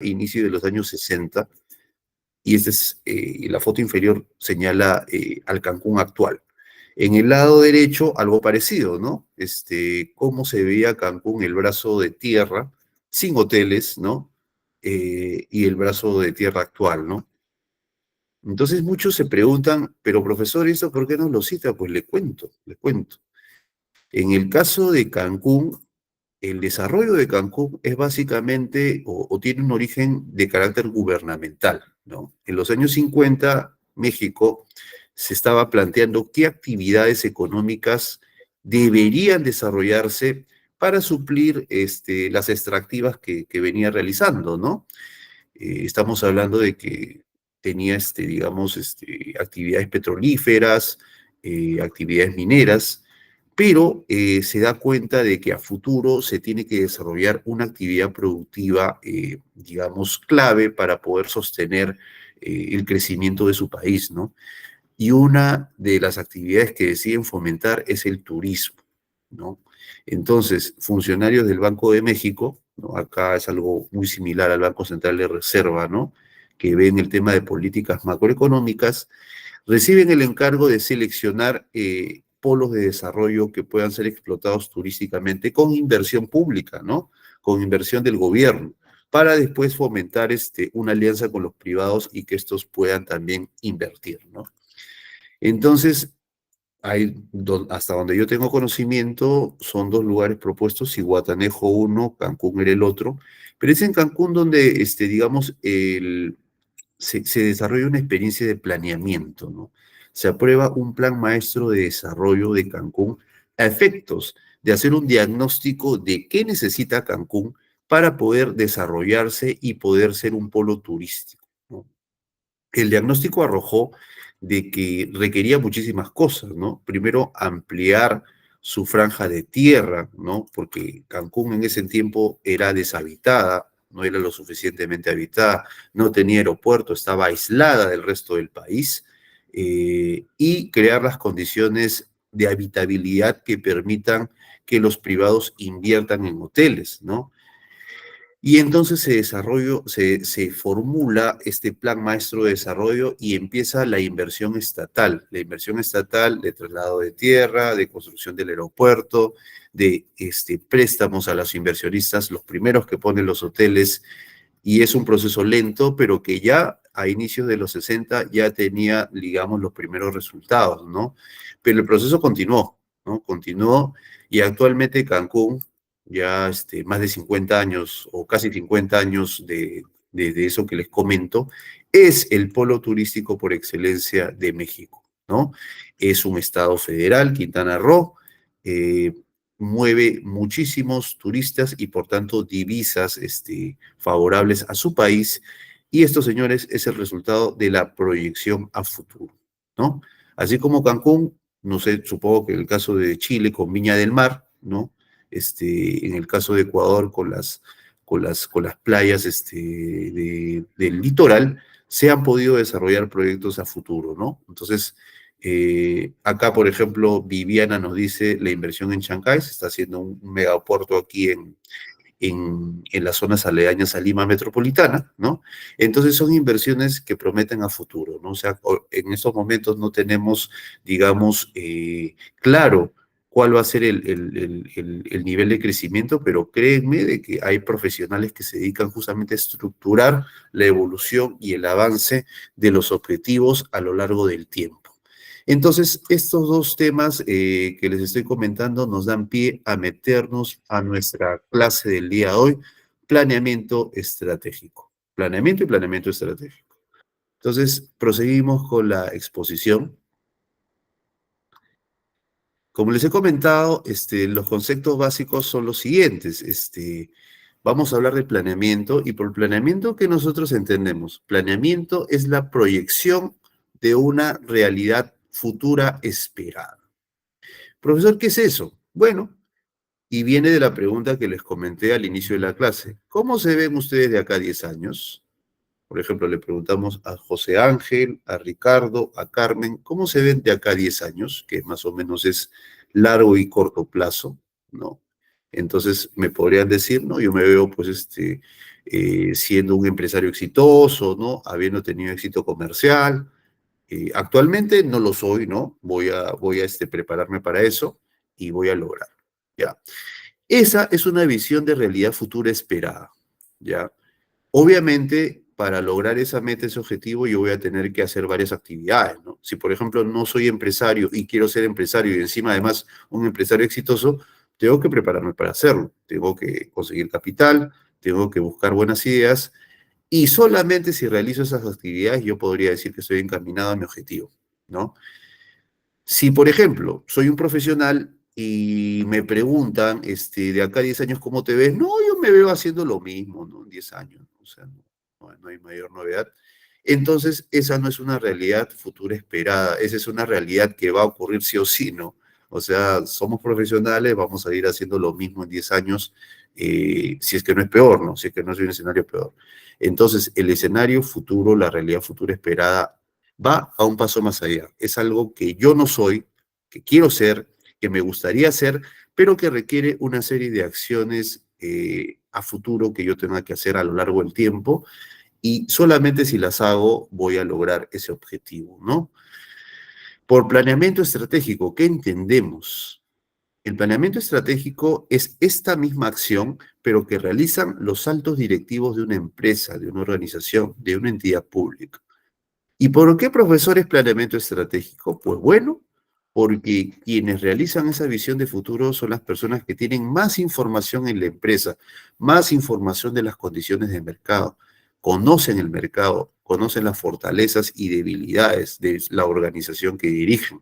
inicio de los años 60, y la foto inferior señala al Cancún actual. En el lado derecho, algo parecido, ¿no? Cómo se veía Cancún, el brazo de tierra, sin hoteles, ¿no? Y el brazo de tierra actual, ¿no? Entonces muchos se preguntan, pero profesor, ¿esto por qué no lo cita? Pues le cuento, le cuento. En el caso de Cancún, el desarrollo de Cancún es básicamente o tiene un origen de carácter gubernamental, ¿no? En los años 50, México se estaba planteando qué actividades económicas deberían desarrollarse para suplir las extractivas que venía realizando, ¿no? Estamos hablando de que tenía, digamos, actividades petrolíferas, actividades mineras, pero se da cuenta de que a futuro se tiene que desarrollar una actividad productiva, digamos, clave para poder sostener el crecimiento de su país, ¿no? Y una de las actividades que deciden fomentar es el turismo, ¿no? Entonces, funcionarios del Banco de México, ¿no? Acá es algo muy similar al Banco Central de Reserva, ¿no? Que ven el tema de políticas macroeconómicas, reciben el encargo de seleccionar polos de desarrollo que puedan ser explotados turísticamente con inversión pública, ¿no? Con inversión del gobierno, para después fomentar una alianza con los privados y que estos puedan también invertir, ¿no? Entonces, hasta donde yo tengo conocimiento, son dos lugares propuestos, Zihuatanejo uno, Cancún era el otro, pero es en Cancún donde, digamos, se desarrolla una experiencia de planeamiento, ¿no? Se aprueba un plan maestro de desarrollo de Cancún a efectos de hacer un diagnóstico de qué necesita Cancún para poder desarrollarse y poder ser un polo turístico, ¿no? El diagnóstico arrojó de que requería muchísimas cosas, ¿no? Primero, ampliar su franja de tierra, ¿no? Porque Cancún en ese tiempo era deshabitada, no era lo suficientemente habitada, no tenía aeropuerto, estaba aislada del resto del país, y crear las condiciones de habitabilidad que permitan que los privados inviertan en hoteles, ¿no? Y entonces se formula este plan maestro de desarrollo y empieza la inversión estatal de traslado de tierra, de construcción del aeropuerto, de préstamos a los inversionistas, los primeros que ponen los hoteles, y es un proceso lento, pero que ya a inicios de los 60 ya tenía, digamos, los primeros resultados, ¿no? Pero el proceso continuó, ¿no? Continuó, y actualmente Cancún, ya más de 50 años o casi 50 años de eso que les comento, es el polo turístico por excelencia de México, ¿no? Es un estado federal, Quintana Roo, eh, mueve muchísimos turistas y por tanto divisas favorables a su país, y esto, señores, es el resultado de la proyección a futuro, ¿no? Así como Cancún, no sé, supongo que en el caso de Chile con Viña del Mar, ¿no? En el caso de Ecuador con las playas del litoral, se han podido desarrollar proyectos a futuro, ¿no? Entonces, acá, por ejemplo, Viviana nos dice la inversión en Chancay, se está haciendo un megapuerto aquí en las zonas aledañas a Lima metropolitana, ¿no? Entonces son inversiones que prometen a futuro, ¿no? O sea, en estos momentos no tenemos, digamos, claro cuál va a ser el nivel de crecimiento, pero créanme de que hay profesionales que se dedican justamente a estructurar la evolución y el avance de los objetivos a lo largo del tiempo. Entonces, estos dos temas que les estoy comentando nos dan pie a meternos a nuestra clase del día de hoy, planeamiento estratégico. Planeamiento y planeamiento estratégico. Entonces, proseguimos con la exposición. Como les he comentado, los conceptos básicos son los siguientes. Vamos a hablar de planeamiento, y por planeamiento, ¿qué nosotros entendemos? Planeamiento es la proyección de una realidad futura esperada. Profesor, ¿qué es eso? Bueno, y viene de la pregunta que les comenté al inicio de la clase. ¿Cómo se ven ustedes de acá a 10 años? Por ejemplo, le preguntamos a José Ángel, a Ricardo, a Carmen, ¿cómo se ven de acá a 10 años? Que más o menos es largo y corto plazo, ¿no? Entonces me podrían decir, no, yo me veo pues siendo un empresario exitoso, ¿no? Habiendo tenido éxito comercial. Actualmente no lo soy, ¿no? Voy a prepararme para eso y voy a lograr, ¿ya? Esa es una visión de realidad futura esperada, ¿ya? Obviamente, para lograr esa meta, ese objetivo, yo voy a tener que hacer varias actividades, ¿no? Si, por ejemplo, no soy empresario y quiero ser empresario y encima, además, un empresario exitoso, tengo que prepararme para hacerlo. Tengo que conseguir capital, tengo que buscar buenas ideas y solamente si realizo esas actividades, yo podría decir que estoy encaminado a mi objetivo, ¿no? Si, por ejemplo, soy un profesional y me preguntan, de acá a 10 años, ¿cómo te ves? No, yo me veo haciendo lo mismo, ¿no? En 10 años, o sea, no hay mayor novedad. Entonces, esa no es una realidad futura esperada, esa es una realidad que va a ocurrir sí o sí, ¿no? O sea, somos profesionales, vamos a ir haciendo lo mismo en 10 años, si es que no es peor, ¿no? Si es que no es un escenario peor. Entonces, el escenario futuro, la realidad futura esperada, va a un paso más allá. Es algo que yo no soy, que quiero ser, que me gustaría ser, pero que requiere una serie de acciones a futuro que yo tenga que hacer a lo largo del tiempo y solamente si las hago voy a lograr ese objetivo, ¿no? Por planeamiento estratégico, ¿qué entendemos? El planeamiento estratégico es esta misma acción, pero que realizan los altos directivos de una empresa, de una organización, de una entidad pública. ¿Y por qué, profesor, es planeamiento estratégico? Pues bueno, porque quienes realizan esa visión de futuro son las personas que tienen más información en la empresa, más información de las condiciones de mercado, conocen el mercado, conocen las fortalezas y debilidades de la organización que dirigen,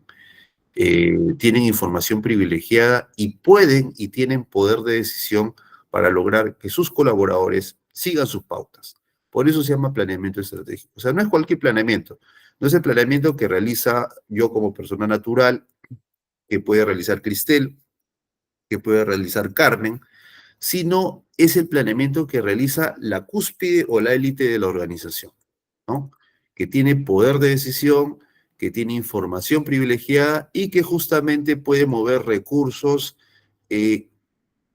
tienen información privilegiada y pueden y tienen poder de decisión para lograr que sus colaboradores sigan sus pautas. Por eso se llama planeamiento estratégico. O sea, no es cualquier planeamiento. No es el planeamiento que realiza yo como persona natural, que puede realizar Cristel, que puede realizar Carmen, sino es el planeamiento que realiza la cúspide o la élite de la organización, ¿no? Que tiene poder de decisión, que tiene información privilegiada y que justamente puede mover recursos eh,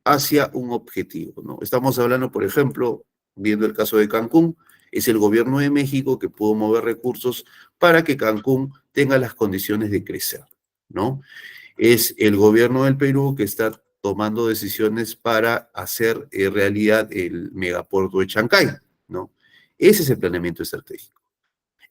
hacia un objetivo, ¿no? Estamos hablando, por ejemplo, viendo el caso de Cancún, es el gobierno de México que pudo mover recursos para que Cancún tenga las condiciones de crecer, ¿no? Es el gobierno del Perú que está tomando decisiones para hacer realidad el megapuerto de Chancay, ¿no? Ese es el planeamiento estratégico.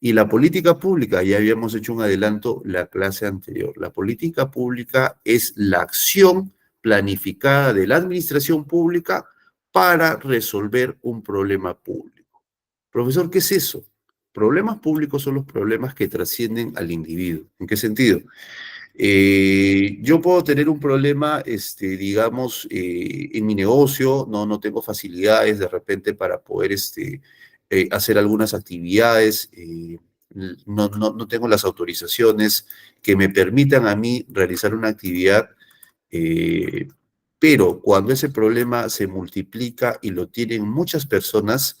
Y la política pública, ya habíamos hecho un adelanto la clase anterior, la política pública es la acción planificada de la administración pública para resolver un problema público. Profesor, ¿qué es eso? Problemas públicos son los problemas que trascienden al individuo. ¿En qué sentido? Yo puedo tener un problema, digamos, en mi negocio, no tengo facilidades de repente para poder hacer algunas actividades, no tengo las autorizaciones que me permitan a mí realizar una actividad, eh, pero cuando ese problema se multiplica y lo tienen muchas personas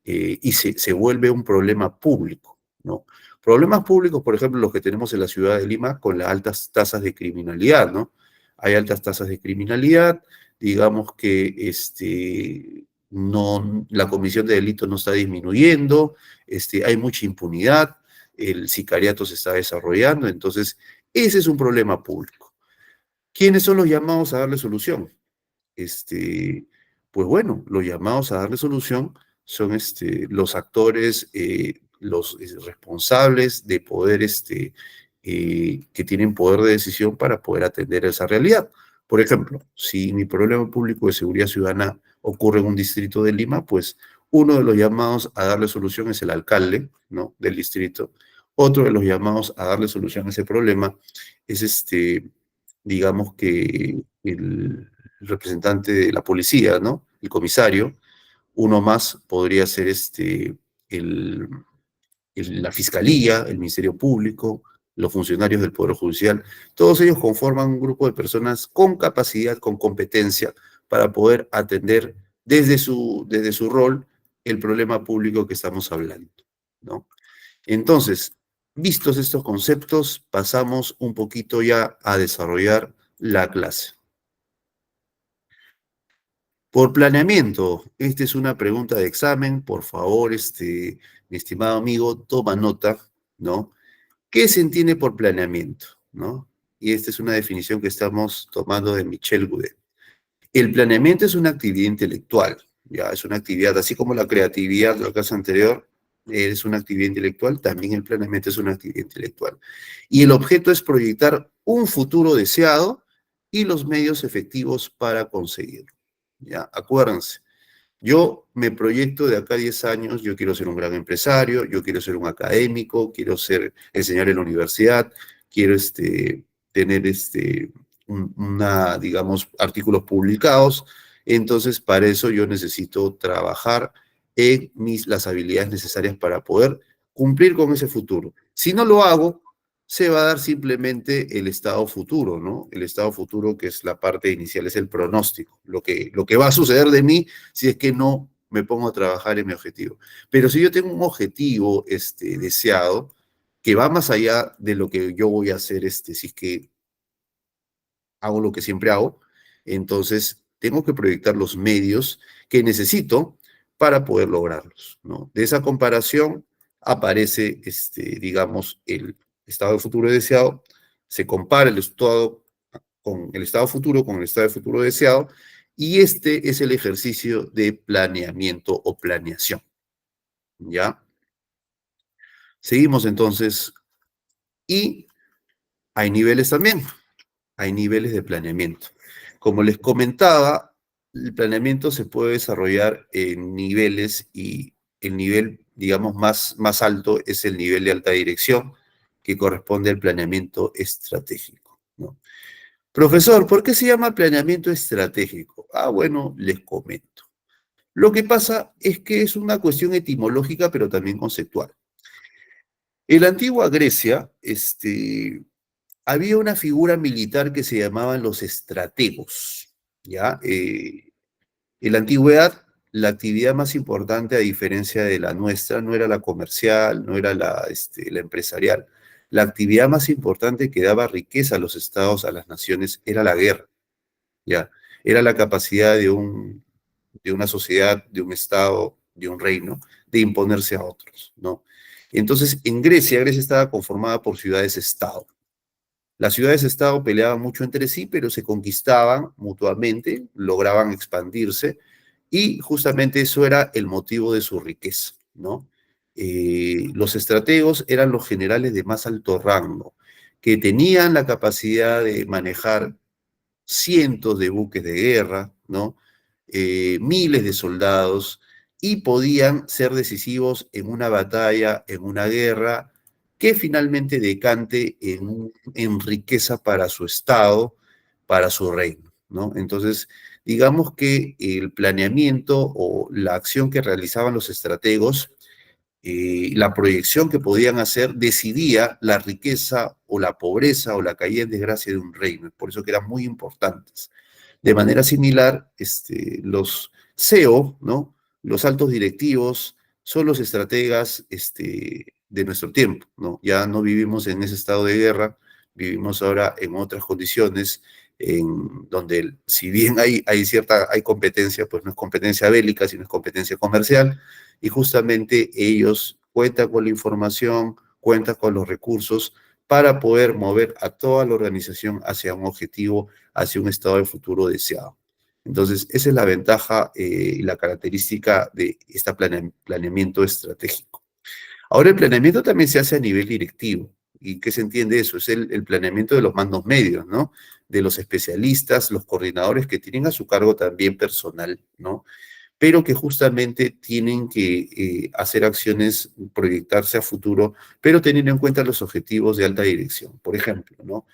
y se vuelve un problema público, ¿no? Problemas públicos, por ejemplo, los que tenemos en la ciudad de Lima con las altas tasas de criminalidad, ¿no? Hay altas tasas de criminalidad, digamos que no, la comisión de delitos no está disminuyendo, hay mucha impunidad, el sicariato se está desarrollando, entonces ese es un problema público. ¿Quiénes son los llamados a darle solución? este, pues bueno, los llamados a darle solución son los actores, los responsables de poder, que tienen poder de decisión para poder atender esa realidad. Por ejemplo, si mi problema público de seguridad ciudadana ocurre en un distrito de Lima, pues uno de los llamados a darle solución es el alcalde, ¿no?, del distrito. Otro de los llamados a darle solución a ese problema es digamos que el representante de la policía, ¿no? El comisario. Uno más podría ser el, la fiscalía, el Ministerio Público, los funcionarios del Poder Judicial. Todos ellos conforman un grupo de personas con capacidad, con competencia para poder atender desde su rol el problema público que estamos hablando, ¿no? Entonces, vistos estos conceptos, pasamos un poquito ya a desarrollar la clase. Por planeamiento, esta es una pregunta de examen, por favor, mi estimado amigo, toma nota, ¿no? ¿Qué se entiende por planeamiento, no? Y esta es una definición que estamos tomando de Michel Goudet. El planeamiento es una actividad intelectual, ya, es una actividad, así como la creatividad, lo caso anterior, es una actividad intelectual, también el planeamiento es una actividad intelectual. Y el objeto es proyectar un futuro deseado y los medios efectivos para conseguirlo. Ya, acuérdense, yo me proyecto de acá a 10 años, yo quiero ser un gran empresario, yo quiero ser un académico, quiero enseñar en la universidad, quiero tener digamos, artículos publicados. Entonces, para eso yo necesito trabajar en las habilidades necesarias para poder cumplir con ese futuro. Si no lo hago, se va a dar simplemente el estado futuro, ¿no? El estado futuro, que es la parte inicial, es el pronóstico, lo que va a suceder de mí si es que no me pongo a trabajar en mi objetivo. Pero si yo tengo un objetivo deseado, que va más allá de lo que yo voy a hacer, si es que hago lo que siempre hago, entonces tengo que proyectar los medios que necesito para poder lograrlos, ¿no? De esa comparación aparece, digamos, el estado de futuro deseado, se compara el estado con el estado futuro con el estado de futuro deseado, y este es el ejercicio de planeamiento o planeación, ¿ya? Seguimos entonces, y hay niveles también. Hay niveles de planeamiento. Como les comentaba, el planeamiento se puede desarrollar en niveles y el nivel, digamos, más alto es el nivel de alta dirección, que corresponde al planeamiento estratégico, ¿no? Profesor, ¿por qué se llama planeamiento estratégico? Ah, bueno, les comento. Lo que pasa es que es una cuestión etimológica, pero también conceptual. En la antigua Grecia, había una figura militar que se llamaban los estrategos, ¿ya? En la antigüedad, la actividad más importante, a diferencia de la nuestra, no era la comercial, no era la empresarial. La actividad más importante que daba riqueza a los estados, a las naciones, era la guerra, ¿ya? Era la capacidad de una sociedad, de un estado, de un reino, de imponerse a otros, ¿no? Entonces, en Grecia estaba conformada por ciudades-estado. Las ciudades-estado peleaban mucho entre sí, pero se conquistaban mutuamente, lograban expandirse, y justamente eso era el motivo de su riqueza, ¿no? Los estrategos eran los generales de más alto rango, que tenían la capacidad de manejar cientos de buques de guerra, ¿no? Miles de soldados, y podían ser decisivos en una batalla, en una guerra, que finalmente decante en riqueza para su Estado, para su reino, ¿no? Entonces, digamos que el planeamiento o la acción que realizaban los estrategos, la proyección que podían hacer, decidía la riqueza o la pobreza o la caída en desgracia de un reino. Es por eso que eran muy importantes. De manera similar, los CEO, ¿no? Los altos directivos son los estrategas de nuestro tiempo, ¿no? Ya no vivimos en ese estado de guerra, vivimos ahora en otras condiciones, en donde si bien hay competencia, pues no es competencia bélica, sino es competencia comercial, y justamente ellos cuentan con la información, cuentan con los recursos para poder mover a toda la organización hacia un objetivo, hacia un estado de futuro deseado. Entonces, esa es la ventaja y la característica de este planeamiento estratégico. Ahora, el planeamiento también se hace a nivel directivo. ¿Y qué se entiende eso? Es el planeamiento de los mandos medios, ¿no? De los especialistas, los coordinadores que tienen a su cargo también personal, ¿no? Pero que justamente tienen que hacer acciones, proyectarse a futuro, pero teniendo en cuenta los objetivos de alta dirección. Por ejemplo, ¿no?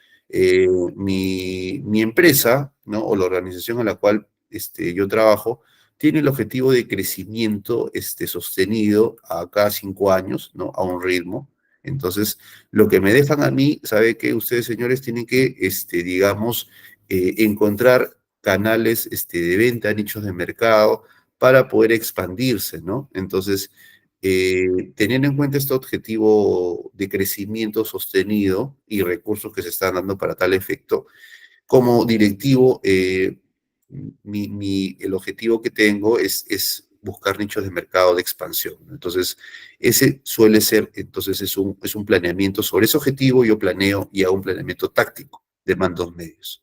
Mi empresa, ¿no? O la organización a la cual yo trabajo, tiene el objetivo de crecimiento sostenido a cada 5 años, ¿no? A un ritmo. Entonces, lo que me dejan a mí, sabe que ustedes, señores, tienen que, digamos, encontrar canales de venta, nichos de mercado, para poder expandirse, ¿no? Entonces, teniendo en cuenta este objetivo de crecimiento sostenido y recursos que se están dando para tal efecto, como directivo, el objetivo que tengo es buscar nichos de mercado de expansión, ¿no? Entonces, ese suele ser, entonces es un planeamiento sobre ese objetivo, yo planeo y hago un planeamiento táctico de mandos medios.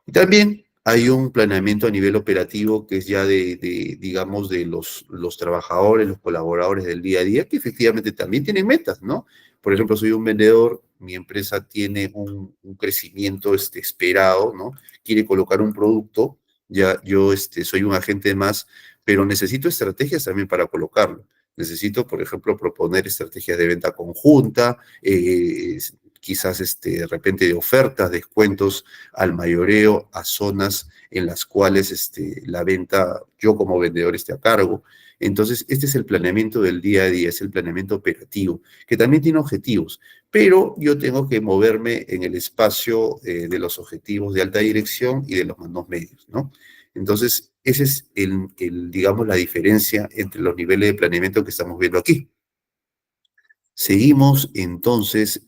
Y también hay un planeamiento a nivel operativo que es ya digamos, de los trabajadores, los colaboradores del día a día, que efectivamente también tienen metas, ¿no? Por ejemplo, soy un vendedor, mi empresa tiene un crecimiento esperado, ¿no? Quiere colocar un producto, ya yo soy un agente más, pero necesito estrategias también para colocarlo. Necesito, por ejemplo, proponer estrategias de venta conjunta, quizás de repente de ofertas, descuentos al mayoreo, a zonas en las cuales la venta, yo como vendedor esté a cargo. Entonces, este es el planeamiento del día a día, es el planeamiento operativo, que también tiene objetivos, pero yo tengo que moverme en el espacio de los objetivos de alta dirección y de los mandos medios, ¿no? Entonces, ese es digamos, la diferencia entre los niveles de planeamiento que estamos viendo aquí. Seguimos entonces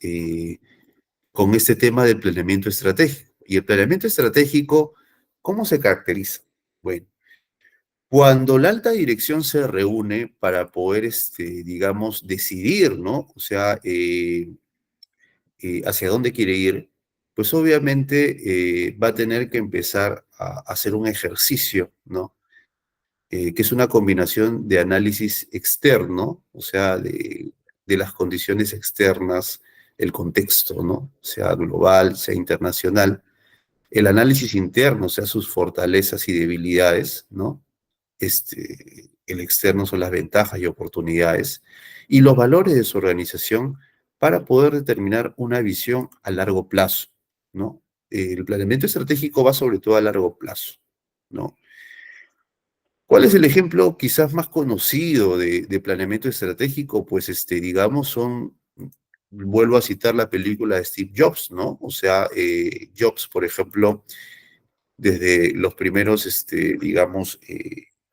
con este tema del planeamiento estratégico. Y el planeamiento estratégico, ¿cómo se caracteriza? Bueno, cuando la alta dirección se reúne para poder, digamos, decidir, ¿no? O sea, hacia dónde quiere ir, pues obviamente va a tener que empezar a hacer un ejercicio, ¿no? Que es una combinación de análisis externo, o sea, de las condiciones externas, el contexto, ¿no? Sea global, sea internacional, el análisis interno, o sea, sus fortalezas y debilidades, ¿no? El externo son las ventajas y oportunidades, y los valores de su organización para poder determinar una visión a largo plazo, ¿no? El planeamiento estratégico va sobre todo a largo plazo, ¿no? ¿Cuál es el ejemplo quizás más conocido de planeamiento estratégico? Pues, digamos, vuelvo a citar la película de Steve Jobs, ¿no? O sea, Jobs, por ejemplo, desde los primeros, digamos,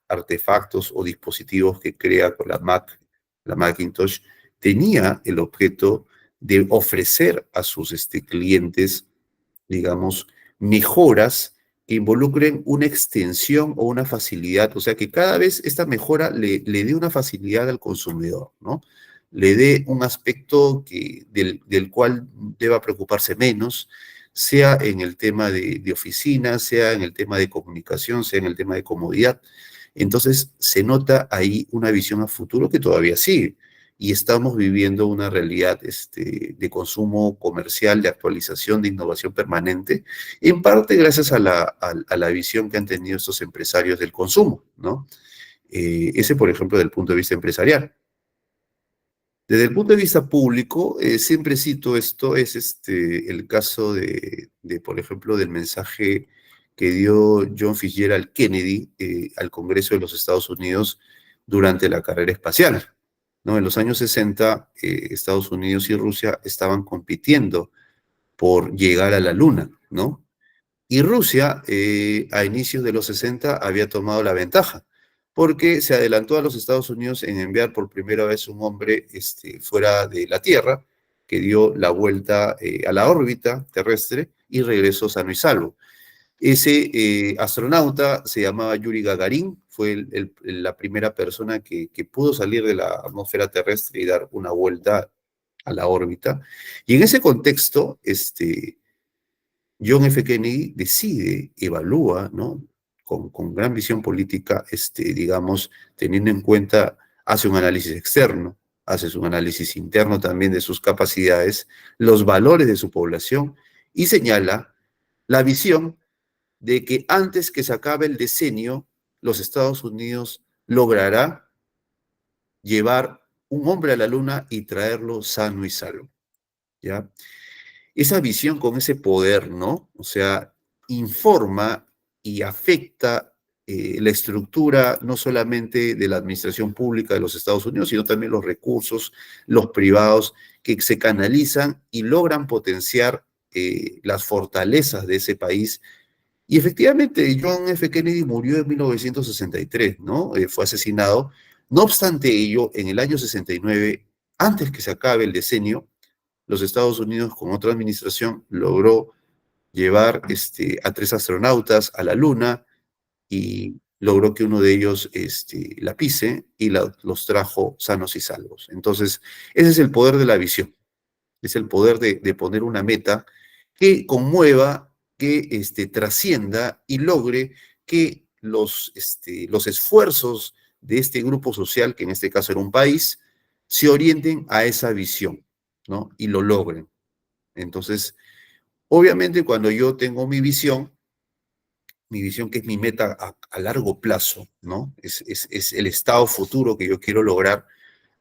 artefactos o dispositivos que crea con la Mac, la Macintosh, tenía el objeto de ofrecer a sus clientes, digamos, mejoras que involucren una extensión o una facilidad, o sea, que cada vez esta mejora le dé una facilidad al consumidor, ¿no? Le dé un aspecto del cual deba preocuparse menos, sea en el tema de oficina, sea en el tema de comunicación, sea en el tema de comodidad. Entonces, se nota ahí una visión a futuro que todavía sigue. Y estamos viviendo una realidad de consumo comercial, de actualización, de innovación permanente, en parte gracias a la visión que han tenido estos empresarios del consumo, ¿no? Ese, por ejemplo, del punto de vista empresarial. Desde el punto de vista público, siempre cito esto, es el caso por ejemplo, del mensaje que dio John Fitzgerald Kennedy al Congreso de los Estados Unidos durante la carrera espacial, ¿no? En los años 60, Estados Unidos y Rusia estaban compitiendo por llegar a la Luna, ¿no? Y Rusia, a inicios de los 60, había tomado la ventaja, porque se adelantó a los Estados Unidos en enviar por primera vez un hombre fuera de la Tierra, que dio la vuelta a la órbita terrestre y regresó sano y salvo. Ese astronauta se llamaba Yuri Gagarin, fue la primera persona que pudo salir de la atmósfera terrestre y dar una vuelta a la órbita. Y en ese contexto, John F. Kennedy decide, evalúa, ¿no? Con gran visión política, digamos, teniendo en cuenta, hace un análisis externo, hace un análisis interno también de sus capacidades, los valores de su población y señala la visión de que antes que se acabe el decenio, los Estados Unidos logrará llevar un hombre a la luna y traerlo sano y salvo, ¿ya? Esa visión con ese poder, ¿no? O sea, informa y afecta la estructura no solamente de la administración pública de los Estados Unidos, sino también los recursos, los privados, que se canalizan y logran potenciar las fortalezas de ese país. Y efectivamente, John F. Kennedy murió en 1963, ¿no? Fue asesinado. No obstante ello, en el año 69, antes que se acabe el decenio, los Estados Unidos, con otra administración, logró llevar a 3 astronautas a la Luna y logró que uno de ellos la pise y los trajo sanos y salvos. Entonces, ese es el poder de la visión, es el poder de poner una meta que conmueva, que trascienda y logre que los esfuerzos de este grupo social, que en este caso era un país, se orienten a esa visión, ¿no? Y lo logren. Entonces, obviamente cuando yo tengo mi visión que es mi meta a largo plazo, ¿no? Es el estado futuro que yo quiero lograr.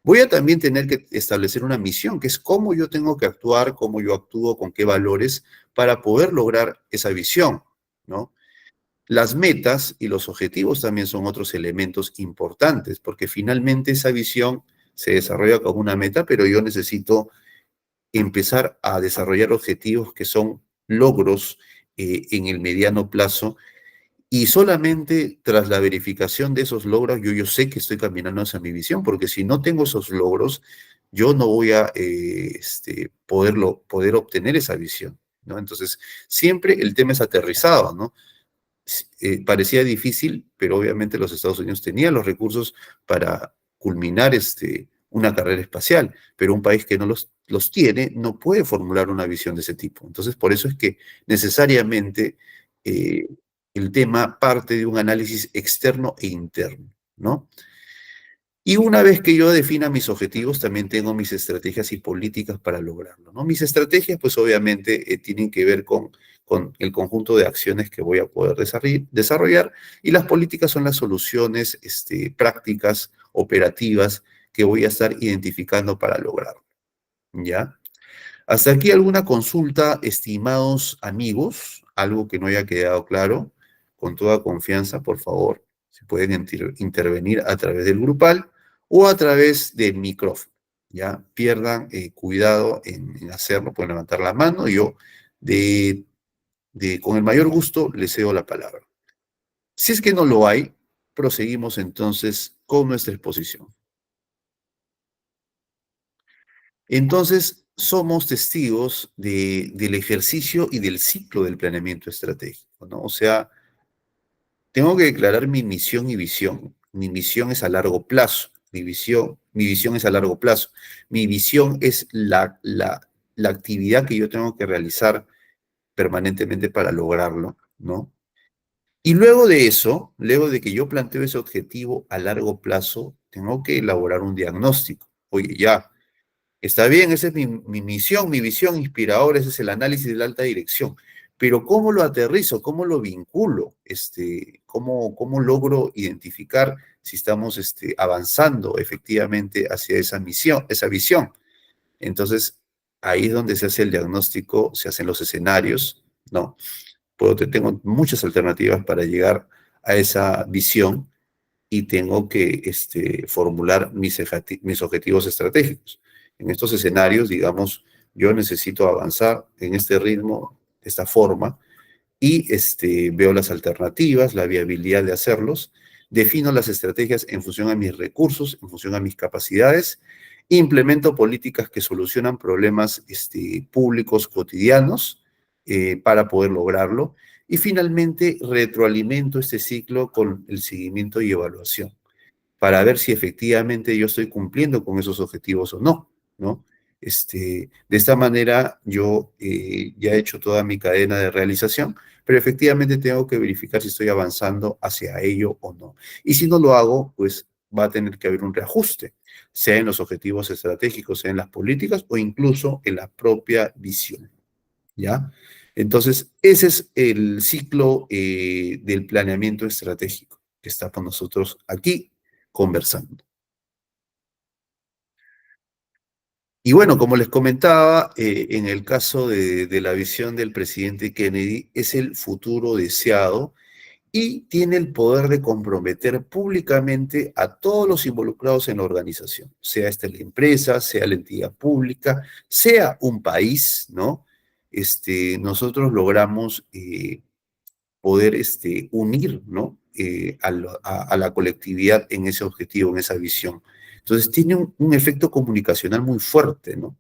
Voy a también tener que establecer una misión, que es cómo yo tengo que actuar, cómo yo actúo, con qué valores, para poder lograr esa visión, ¿no? Las metas y los objetivos también son otros elementos importantes, porque finalmente esa visión se desarrolla como una meta, pero yo necesito empezar a desarrollar objetivos que son logros en el mediano plazo y solamente tras la verificación de esos logros, yo sé que estoy caminando hacia mi visión, porque si no tengo esos logros, yo no voy a poder obtener esa visión, ¿no? Entonces, siempre el tema es aterrizado, ¿no? Parecía difícil, pero obviamente los Estados Unidos tenían los recursos para culminar una carrera espacial, pero un país que no los tiene no puede formular una visión de ese tipo. Entonces, por eso es que necesariamente eh, el tema parte de un análisis externo e interno, ¿no? Y una vez que yo defina mis objetivos, también tengo mis estrategias y políticas para lograrlo, ¿no? Mis estrategias, pues obviamente, tienen que ver con el conjunto de acciones que voy a poder desarrollar y las políticas son las soluciones prácticas, operativas, que voy a estar identificando para lograrlo, ¿ya? Hasta aquí alguna consulta, estimados amigos, algo que no haya quedado claro, con toda confianza, por favor, se pueden intervenir a través del grupal o a través del micrófono. Ya pierdan cuidado en hacerlo, pueden levantar la mano y yo de, con el mayor gusto les cedo la palabra. Si es que no lo hay, proseguimos entonces con nuestra exposición. Entonces, somos testigos del ejercicio y del ciclo del planeamiento estratégico, ¿no? O sea, tengo que declarar mi misión y visión. Mi misión es a largo plazo. Mi visión es a largo plazo. Mi visión es la actividad que yo tengo que realizar permanentemente para lograrlo, ¿no? Y luego de eso, luego de que yo planteo ese objetivo a largo plazo, tengo que elaborar un diagnóstico. Oye, ya, está bien, esa es mi misión, mi visión inspiradora, ese es el análisis de la alta dirección. Pero ¿cómo lo aterrizo? ¿Cómo lo vinculo? ¿Cómo logro identificar si estamos avanzando efectivamente hacia esa misión, esa visión? Entonces, ahí es donde se hace el diagnóstico, se hacen los escenarios, ¿no? Tengo muchas alternativas para llegar a esa visión y tengo que formular mis objetivos estratégicos. En estos escenarios, digamos, yo necesito avanzar en este ritmo, de esta forma, y veo las alternativas, la viabilidad de hacerlos, defino las estrategias en función a mis recursos, en función a mis capacidades, implemento políticas que solucionan problemas públicos cotidianos para poder lograrlo, y finalmente retroalimento este ciclo con el seguimiento y evaluación para ver si efectivamente yo estoy cumpliendo con esos objetivos o no, ¿no? De esta manera yo ya he hecho toda mi cadena de realización, pero efectivamente tengo que verificar si estoy avanzando hacia ello o no. Y si no lo hago, pues va a tener que haber un reajuste, sea en los objetivos estratégicos, sea en las políticas o incluso en la propia visión, ¿ya? Entonces, ese es el ciclo del planeamiento estratégico que está con nosotros aquí conversando. Y bueno, como les comentaba, en el caso de la visión del presidente Kennedy, es el futuro deseado y tiene el poder de comprometer públicamente a todos los involucrados en la organización, sea esta la empresa, sea la entidad pública, sea un país, ¿no? Nosotros logramos poder unir, ¿no? A la colectividad en ese objetivo, en esa visión. Entonces tiene un efecto comunicacional muy fuerte, ¿no?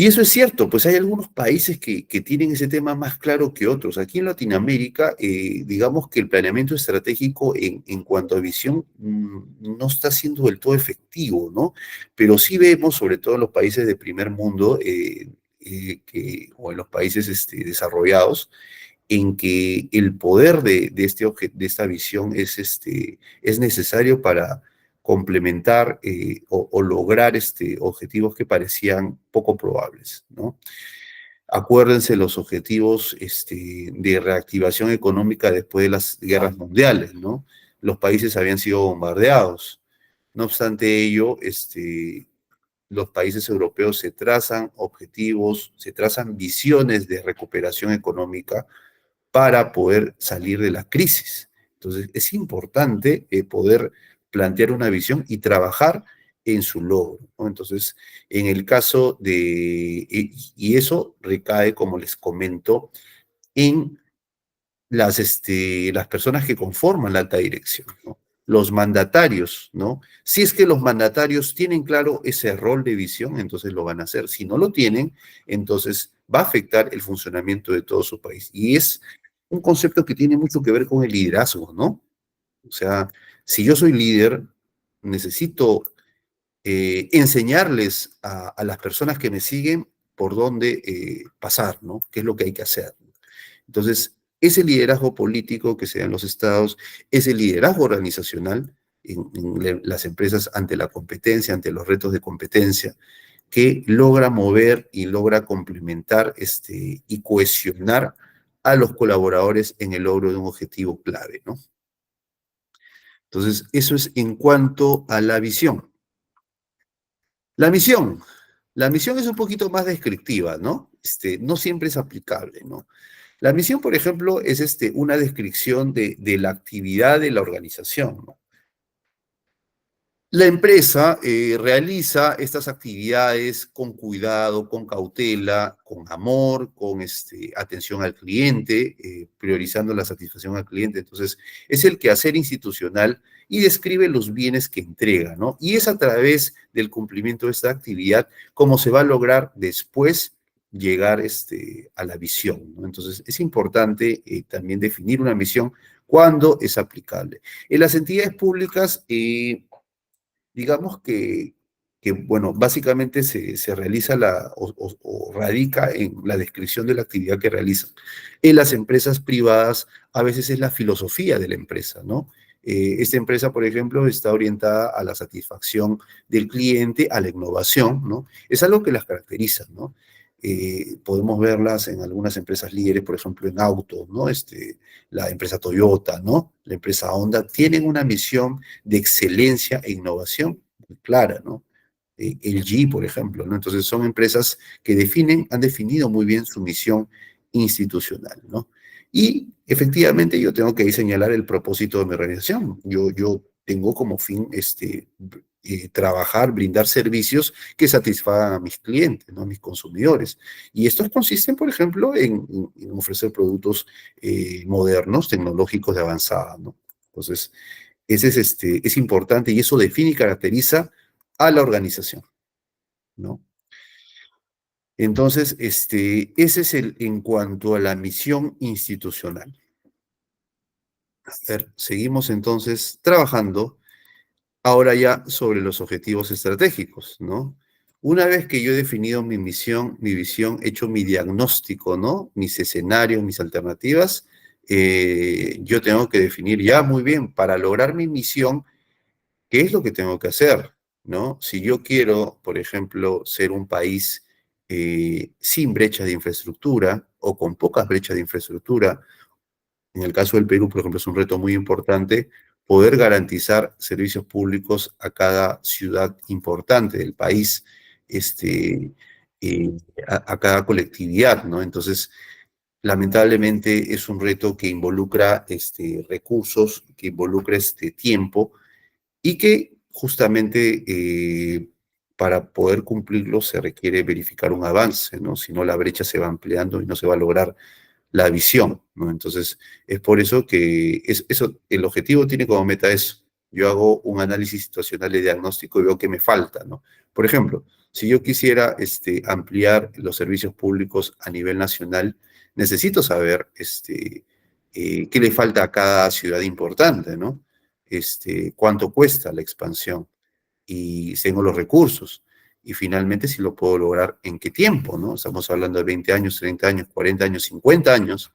Y eso es cierto, pues hay algunos países que tienen ese tema más claro que otros. Aquí en Latinoamérica, digamos que el planeamiento estratégico en cuanto a visión no está siendo del todo efectivo, ¿no? Pero sí vemos, sobre todo en los países de primer mundo, o en los países desarrollados, en que el poder de esta visión es necesario para complementar o lograr objetivos que parecían poco probables, ¿no? Acuérdense los objetivos de reactivación económica después de las guerras mundiales, ¿no? Los países habían sido bombardeados. No obstante ello, los países europeos se trazan objetivos, se trazan visiones de recuperación económica para poder salir de la crisis. Entonces, es importante poder plantear una visión y trabajar en su logro, ¿no? Entonces, en el caso y eso recae, como les comento, en las personas que conforman la alta dirección, ¿no? Los mandatarios, ¿no? Si es que los mandatarios tienen claro ese rol de visión, entonces lo van a hacer. Si no lo tienen, entonces va a afectar el funcionamiento de todo su país. Y es un concepto que tiene mucho que ver con el liderazgo, ¿no? O sea, si yo soy líder, necesito enseñarles a las personas que me siguen por dónde pasar, ¿no? ¿Qué es lo que hay que hacer? Entonces, ese liderazgo político que se da en los estados, ese liderazgo organizacional en las empresas ante la competencia, ante los retos de competencia, que logra mover y logra complementar y cohesionar a los colaboradores en el logro de un objetivo clave, ¿no? Entonces, eso es en cuanto a la visión. La misión. La misión es un poquito más descriptiva, ¿no? No siempre es aplicable, ¿no? La misión, por ejemplo, es una descripción de la actividad de la organización, ¿no? La empresa realiza estas actividades con cuidado, con cautela, con amor, con atención al cliente, priorizando la satisfacción al cliente. Entonces, es el quehacer institucional y describe los bienes que entrega, ¿no? Y es a través del cumplimiento de esta actividad como se va a lograr después llegar a la visión, ¿no? Entonces, es importante también definir una misión cuando es aplicable. En las entidades públicas, digamos bueno, básicamente se realiza o radica en la descripción de la actividad que realizan. En las empresas privadas, a veces es la filosofía de la empresa, ¿no? Esta empresa, por ejemplo, está orientada a la satisfacción del cliente, a la innovación, ¿no? Es algo que las caracteriza, ¿no? Podemos verlas en algunas empresas líderes, por ejemplo, en autos, ¿no? La empresa Toyota, ¿no? La empresa Honda, tienen una misión de excelencia e innovación muy clara, ¿no? LG, por ejemplo, ¿no? Entonces son empresas que han definido muy bien su misión institucional, ¿no? Y efectivamente yo tengo que ahí señalar el propósito de mi organización. Yo tengo como fin trabajar, brindar servicios que satisfagan a mis clientes, ¿no? A mis consumidores. Y estos consisten, por ejemplo, en ofrecer productos modernos, tecnológicos de avanzada, ¿no? Entonces, es importante y eso define y caracteriza a la organización, ¿no? Entonces, ese es en cuanto a la misión institucional. A ver, seguimos entonces trabajando ahora ya sobre los objetivos estratégicos, ¿no? Una vez que yo he definido mi misión, mi visión, hecho mi diagnóstico, ¿no? Mis escenarios, mis alternativas, yo tengo que definir ya muy bien, para lograr mi misión, ¿qué es lo que tengo que hacer? ¿No? Si yo quiero, por ejemplo, ser un país sin brecha de infraestructura o con pocas brechas de infraestructura, en el caso del Perú, por ejemplo, es un reto muy importante poder garantizar servicios públicos a cada ciudad importante del país, este, eh, a cada colectividad, ¿no? Entonces, lamentablemente es un reto que involucra recursos, que involucra tiempo, y que justamente para poder cumplirlo se requiere verificar un avance, ¿no? Si no, la brecha se va ampliando y no se va a lograr la visión, ¿no? Entonces, es por eso que el objetivo tiene como meta eso, yo hago un análisis situacional de diagnóstico y veo que me falta, ¿no? Por ejemplo, si yo quisiera ampliar los servicios públicos a nivel nacional, necesito saber qué le falta a cada ciudad importante, ¿no? Cuánto cuesta la expansión y tengo los recursos. Y finalmente, si lo puedo lograr, en qué tiempo, ¿no? Estamos hablando de 20 años, 30 años, 40 años, 50 años.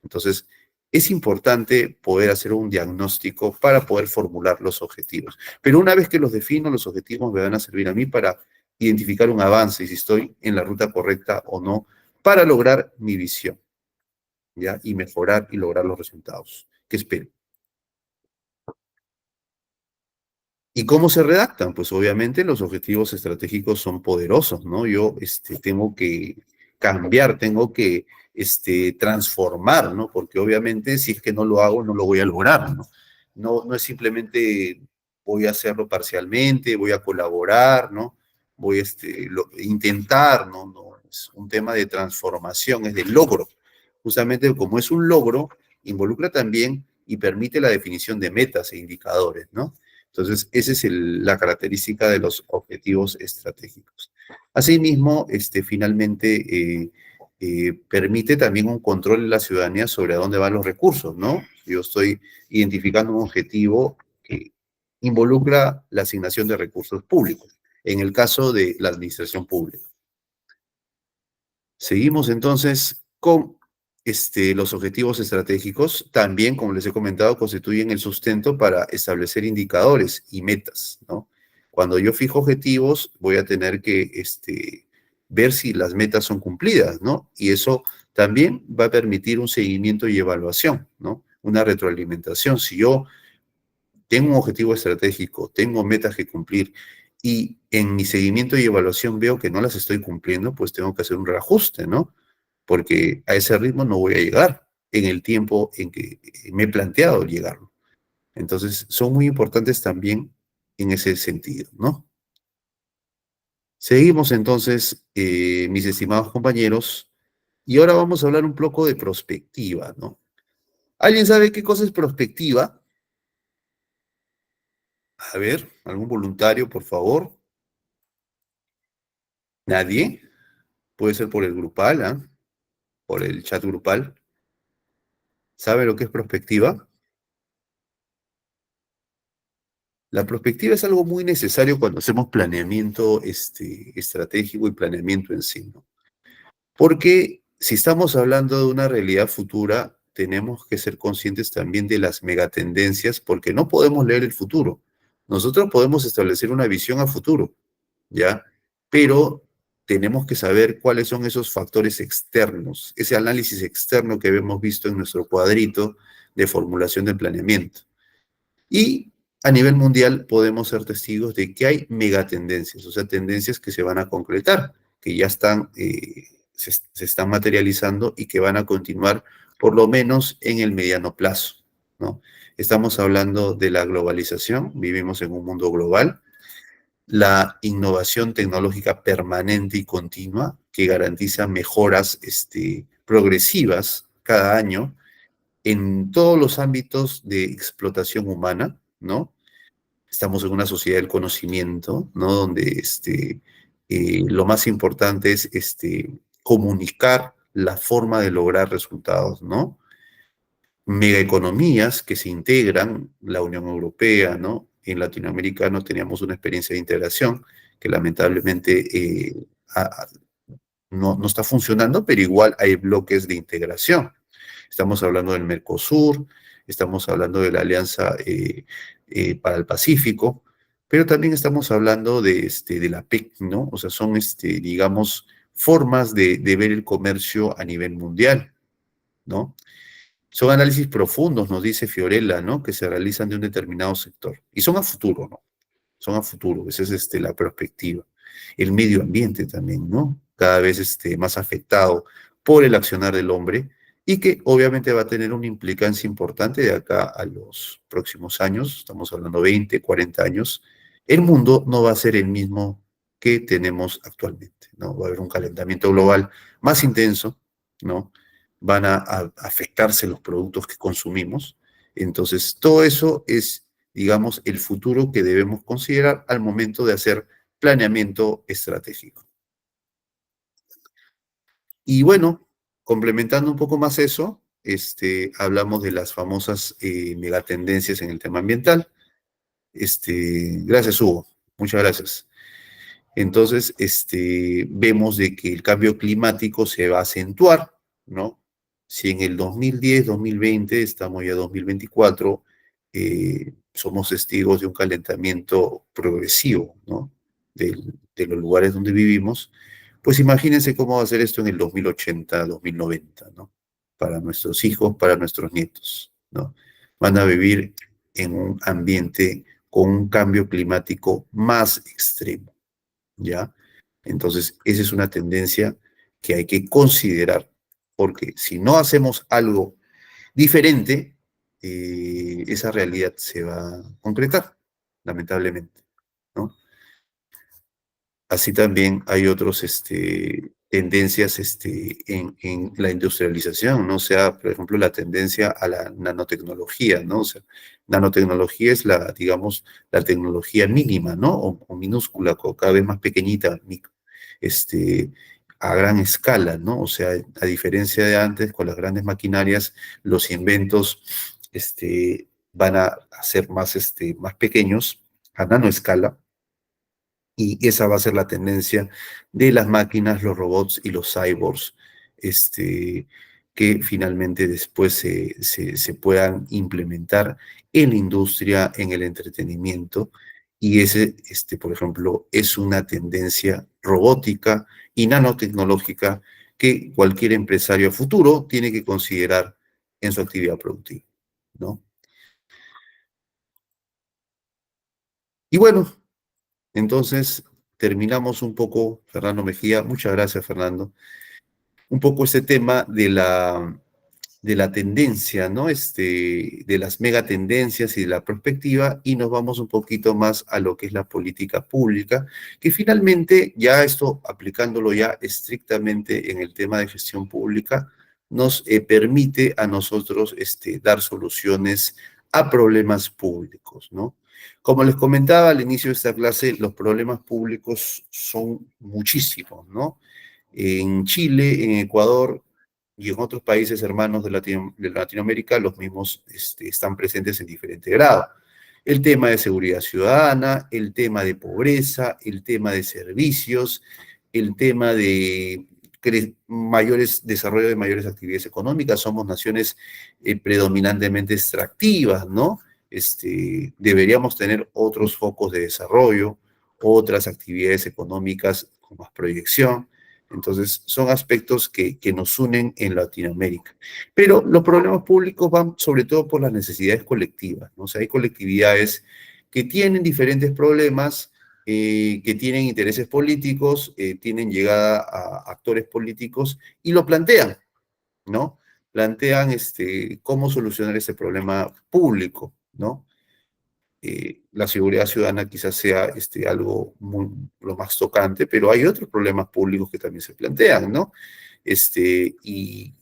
Entonces, es importante poder hacer un diagnóstico para poder formular los objetivos. Pero una vez que los defino, los objetivos me van a servir a mí para identificar un avance y si estoy en la ruta correcta o no, para lograr mi visión, ¿ya? Y mejorar y lograr los resultados que espero. ¿Y cómo se redactan? Pues obviamente los objetivos estratégicos son poderosos, ¿no? Yo tengo que cambiar, tengo que transformar, ¿no? Porque obviamente si es que no lo hago, no lo voy a lograr, ¿no? No es simplemente voy a hacerlo parcialmente, voy a colaborar, ¿no? Voy a intentar, ¿no? No, es un tema de transformación, es de logro. Justamente como es un logro, involucra también y permite la definición de metas e indicadores, ¿no? Entonces, esa es la característica de los objetivos estratégicos. Asimismo, finalmente, permite también un control de la ciudadanía sobre a dónde van los recursos, ¿no? Yo estoy identificando un objetivo que involucra la asignación de recursos públicos, en el caso de la administración pública. Seguimos entonces con los objetivos estratégicos. También, como les he comentado, constituyen el sustento para establecer indicadores y metas, ¿no? Cuando yo fijo objetivos, voy a tener que ver si las metas son cumplidas, ¿no? Y eso también va a permitir un seguimiento y evaluación, ¿no? Una retroalimentación. Si yo tengo un objetivo estratégico, tengo metas que cumplir y en mi seguimiento y evaluación veo que no las estoy cumpliendo, pues tengo que hacer un reajuste, ¿no? Porque a ese ritmo no voy a llegar en el tiempo en que me he planteado llegarlo. Entonces, son muy importantes también en ese sentido, ¿no? Seguimos entonces, mis estimados compañeros, y ahora vamos a hablar un poco de prospectiva, ¿no? ¿Alguien sabe qué cosa es prospectiva? A ver, algún voluntario, por favor. ¿Nadie? Puede ser por el grupal, ¿ah? Por el chat grupal. ¿Sabe lo que es prospectiva? La prospectiva es algo muy necesario cuando hacemos planeamiento estratégico y planeamiento en sí, ¿no? Porque si estamos hablando de una realidad futura, tenemos que ser conscientes también de las megatendencias, porque no podemos leer el futuro. Nosotros podemos establecer una visión a futuro, ¿ya? Pero tenemos que saber cuáles son esos factores externos, ese análisis externo que hemos visto en nuestro cuadrito de formulación del planeamiento. Y a nivel mundial podemos ser testigos de que hay megatendencias, o sea, tendencias que se van a concretar, que ya están, se están materializando y que van a continuar por lo menos en el mediano plazo, ¿no? Estamos hablando de la globalización, vivimos en un mundo global, la innovación tecnológica permanente y continua, que garantiza mejoras progresivas cada año en todos los ámbitos de explotación humana, ¿no? Estamos en una sociedad del conocimiento, ¿no? Donde lo más importante es comunicar la forma de lograr resultados, ¿no? Megaeconomías que se integran, la Unión Europea, ¿no? En Latinoamérica no teníamos una experiencia de integración que lamentablemente no está funcionando, pero igual hay bloques de integración. Estamos hablando del Mercosur, estamos hablando de la Alianza para el Pacífico, pero también estamos hablando de la PEC, ¿no? O sea, son, digamos, formas de ver el comercio a nivel mundial, ¿no? Son análisis profundos, nos dice Fiorella, ¿no? Que se realizan de un determinado sector. Y son a futuro, ¿no? Son a futuro, esa es la perspectiva. El medio ambiente también, ¿no? Cada vez más afectado por el accionar del hombre y que obviamente va a tener una implicancia importante de acá a los próximos años, estamos hablando 20, 40 años, el mundo no va a ser el mismo que tenemos actualmente, ¿no? Va a haber un calentamiento global más intenso, ¿no? Van a afectarse los productos que consumimos. Entonces, todo eso es digamos, el futuro que debemos considerar al momento de hacer planeamiento estratégico. Y bueno, complementando un poco más eso, hablamos de las famosas megatendencias en el tema ambiental. Gracias, Hugo. Muchas gracias. Entonces, vemos de que el cambio climático se va a acentuar, ¿no? Si en el 2010, 2020, estamos ya en 2024, somos testigos de un calentamiento progresivo, ¿no? De los lugares donde vivimos, pues imagínense cómo va a ser esto en el 2080, 2090, ¿no? Para nuestros hijos, para nuestros nietos, ¿no? Van a vivir en un ambiente con un cambio climático más extremo, ¿ya? Entonces, esa es una tendencia que hay que considerar, porque si no hacemos algo diferente, esa realidad se va a concretar, lamentablemente, ¿no? Así también hay otros tendencias en la industrialización, ¿no? O sea, por ejemplo, la tendencia a la nanotecnología, ¿no? O sea, nanotecnología es la, digamos, la tecnología mínima, ¿no? O minúscula, cada vez más pequeñita, este, a gran escala, ¿no? O sea, a diferencia de antes, con las grandes maquinarias, los inventos van a ser más, más pequeños, a nanoescala, y esa va a ser la tendencia de las máquinas, los robots y los cyborgs, que finalmente después se puedan implementar en la industria, en el entretenimiento. Y ese, por ejemplo, es una tendencia robótica y nanotecnológica que cualquier empresario a futuro tiene que considerar en su actividad productiva, ¿no? Y bueno, entonces terminamos un poco, Fernando Mejía. Muchas gracias, Fernando. Un poco este tema de la tendencia, ¿no? De las megatendencias y de la perspectiva, y nos vamos un poquito más a lo que es la política pública, que finalmente, ya esto aplicándolo ya estrictamente en el tema de gestión pública, nos permite a nosotros dar soluciones a problemas públicos, ¿no? Como les comentaba al inicio de esta clase, los problemas públicos son muchísimos, ¿no? En Chile, en Ecuador y en otros países hermanos de Latinoamérica, los mismos están presentes en diferente grado. El tema de seguridad ciudadana, el tema de pobreza, el tema de servicios, el tema de desarrollo de mayores actividades económicas. Somos naciones predominantemente extractivas, ¿no? Deberíamos tener otros focos de desarrollo, otras actividades económicas con más proyección. Entonces, son aspectos que nos unen en Latinoamérica. Pero los problemas públicos van sobre todo por las necesidades colectivas, ¿no? O sea, hay colectividades que tienen diferentes problemas, que tienen intereses políticos, tienen llegada a actores políticos y lo plantean, ¿no? Plantean cómo solucionar ese problema público, ¿no? La seguridad ciudadana quizás sea algo lo más tocante, pero hay otros problemas públicos que también se plantean, ¿no? Y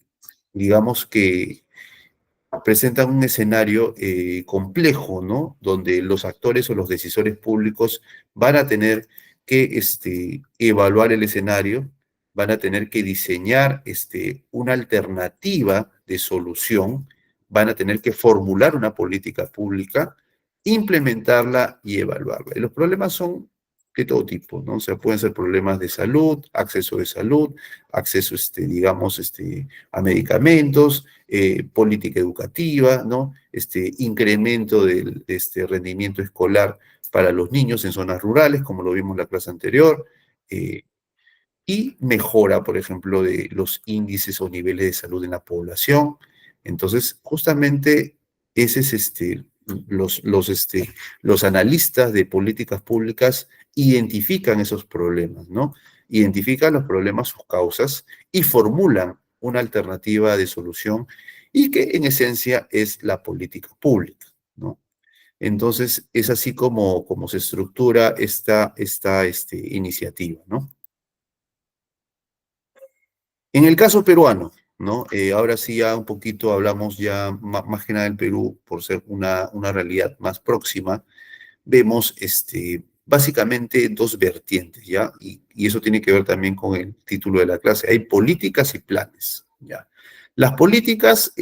digamos que presentan un escenario complejo, ¿no? Donde los actores o los decisores públicos van a tener que evaluar el escenario, van a tener que diseñar una alternativa de solución, van a tener que formular una política pública, implementarla y evaluarla. Y los problemas son de todo tipo, ¿no? O sea, pueden ser problemas de salud, acceso, digamos, a medicamentos, política educativa, ¿no? Incremento de este rendimiento escolar para los niños en zonas rurales, como lo vimos en la clase anterior, eh, y mejora, por ejemplo, de los índices o niveles de salud en la población. Entonces, justamente, ese es los analistas de políticas públicas identifican esos problemas, ¿no? Identifican los problemas, sus causas, y formulan una alternativa de solución, y que en esencia es la política pública, ¿no? Entonces, es así como se estructura esta iniciativa, ¿no? En el caso peruano, ¿no? Ahora sí ya un poquito hablamos ya más que nada del Perú por ser una realidad más próxima. Vemos básicamente dos vertientes, ¿ya? Y eso tiene que ver también con el título de la clase. Hay políticas y planes, ¿ya? Las políticas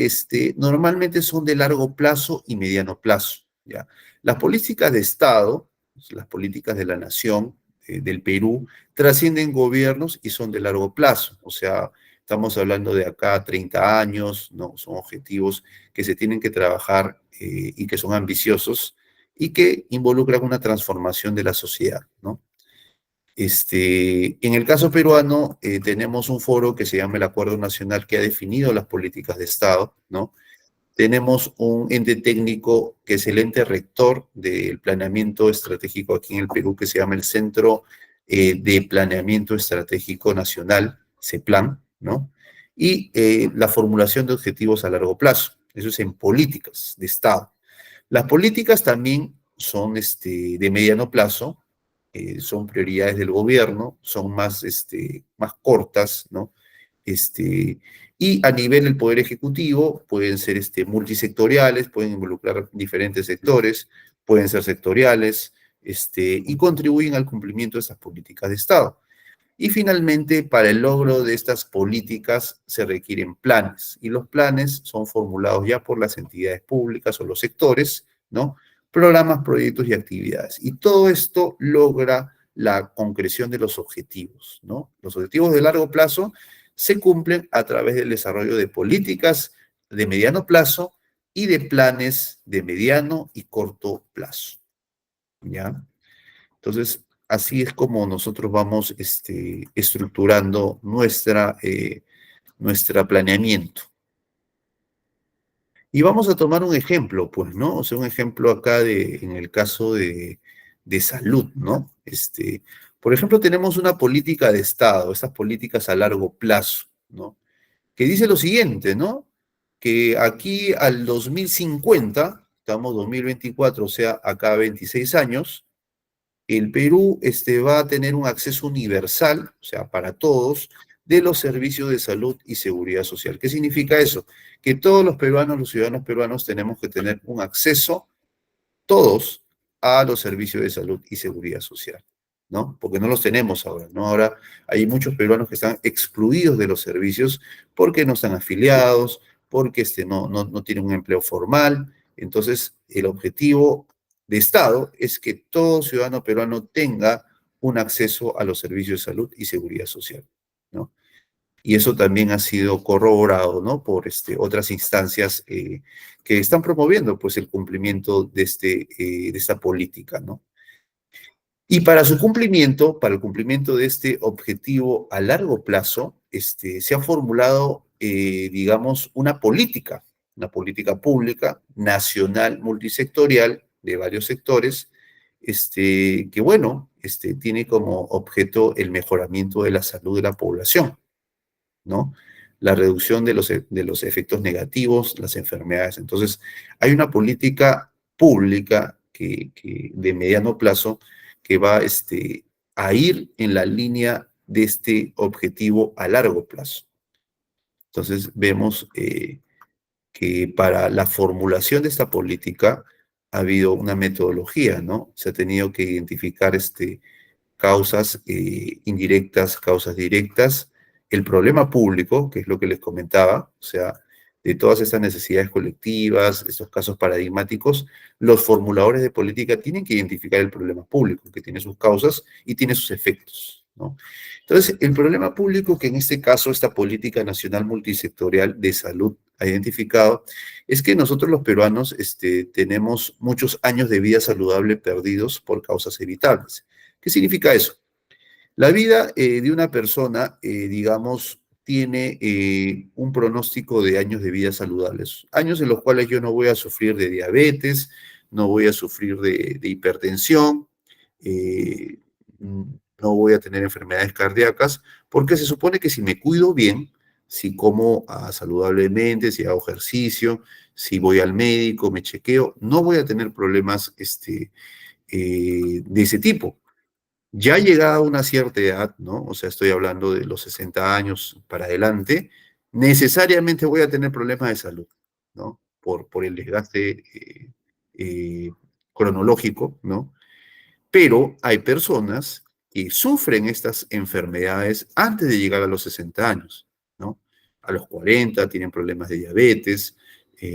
normalmente son de largo plazo y mediano plazo, ¿ya? Las políticas de Estado, las políticas de la nación, del Perú, trascienden gobiernos y son de largo plazo, o sea, estamos hablando de acá a 30 años, ¿no? Son objetivos que se tienen que trabajar y que son ambiciosos y que involucran una transformación de la sociedad, ¿no? En el caso peruano, tenemos un foro que se llama el Acuerdo Nacional que ha definido las políticas de Estado, ¿no? Tenemos un ente técnico que es el ente rector del planeamiento estratégico aquí en el Perú, que se llama el Centro de Planeamiento Estratégico Nacional, CEPLAN, ¿no? Y la formulación de objetivos a largo plazo. Eso es en políticas de Estado. Las políticas también son de mediano plazo, son prioridades del gobierno, son más cortas, ¿no? Este, y a nivel del Poder Ejecutivo pueden ser multisectoriales, pueden involucrar diferentes sectores, pueden ser sectoriales, y contribuyen al cumplimiento de esas políticas de Estado. Y finalmente, para el logro de estas políticas se requieren planes, y los planes son formulados ya por las entidades públicas o los sectores, ¿no? Programas, proyectos y actividades. Y todo esto logra la concreción de los objetivos, ¿no? Los objetivos de largo plazo se cumplen a través del desarrollo de políticas de mediano plazo y de planes de mediano y corto plazo, ¿ya? Entonces, así es como nosotros vamos estructurando nuestra planeamiento. Y vamos a tomar un ejemplo, pues, ¿no? O sea, un ejemplo acá en el caso de salud, ¿no? Por ejemplo, tenemos una política de Estado, estas políticas a largo plazo, ¿no? Que dice lo siguiente, ¿no? Que aquí al 2050, estamos 2024, o sea, acá 26 años, el Perú va a tener un acceso universal, o sea, para todos, de los servicios de salud y seguridad social. ¿Qué significa eso? Que todos los peruanos, los ciudadanos peruanos, tenemos que tener un acceso, todos, a los servicios de salud y seguridad social, ¿no? Porque no los tenemos ahora, ¿no? Ahora hay muchos peruanos que están excluidos de los servicios porque no están afiliados, porque no tienen un empleo formal. Entonces, el objetivo de Estado es que todo ciudadano peruano tenga un acceso a los servicios de salud y seguridad social, ¿no? Y eso también ha sido corroborado, ¿no? Por otras instancias que están promoviendo, pues, el cumplimiento de esta política, ¿no? Y para su cumplimiento, para el cumplimiento de este objetivo a largo plazo, se ha formulado, digamos, una política pública, nacional, multisectorial, de varios sectores, que, bueno, tiene como objeto el mejoramiento de la salud de la población, ¿no? La reducción de los efectos negativos, las enfermedades. Entonces, hay una política pública de mediano plazo que va a ir en la línea de este objetivo a largo plazo. Entonces, vemos que para la formulación de esta política ha habido una metodología, ¿no? Se ha tenido que identificar causas indirectas, causas directas, el problema público, que es lo que les comentaba, o sea, de todas estas necesidades colectivas, estos casos paradigmáticos, los formuladores de política tienen que identificar el problema público, que tiene sus causas y tiene sus efectos, ¿no? Entonces, el problema público que en este caso esta política nacional multisectorial de salud ha identificado es que nosotros los peruanos tenemos muchos años de vida saludable perdidos por causas evitables. ¿Qué significa eso? La vida de una persona, digamos, tiene un pronóstico de años de vida saludables, años en los cuales yo no voy a sufrir de diabetes, no voy a sufrir de hipertensión, eh, no voy a tener enfermedades cardíacas, porque se supone que si me cuido bien, si como saludablemente, si hago ejercicio, si voy al médico, me chequeo, no voy a tener problemas de ese tipo. Ya llegada a una cierta edad, ¿no? O sea, estoy hablando de los 60 años para adelante, necesariamente voy a tener problemas de salud, ¿no? Por el desgaste eh, cronológico, ¿no? Pero hay personas que sufren estas enfermedades antes de llegar a los 60 años, ¿no? A los 40 tienen problemas de diabetes,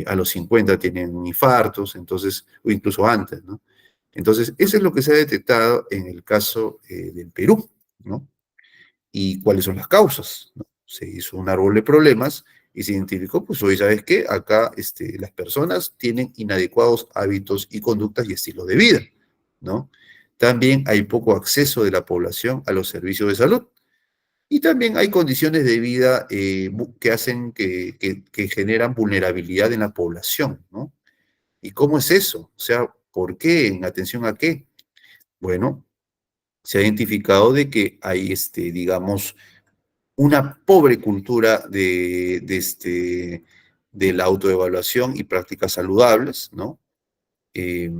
a los 50 tienen infartos, entonces, o incluso antes, ¿no? Entonces, eso es lo que se ha detectado en el caso del Perú, ¿no? ¿Y cuáles son las causas? ¿No? Se hizo un árbol de problemas y se identificó, pues hoy, ¿sabes qué? Acá las personas tienen inadecuados hábitos y conductas y estilos de vida, ¿no? También hay poco acceso de la población a los servicios de salud. Y también hay condiciones de vida que hacen que generan vulnerabilidad en la población, ¿no? ¿Y cómo es eso? O sea, ¿por qué? ¿En atención a qué? Bueno, se ha identificado de que hay, digamos, una pobre cultura de la autoevaluación y prácticas saludables, ¿no? Eh,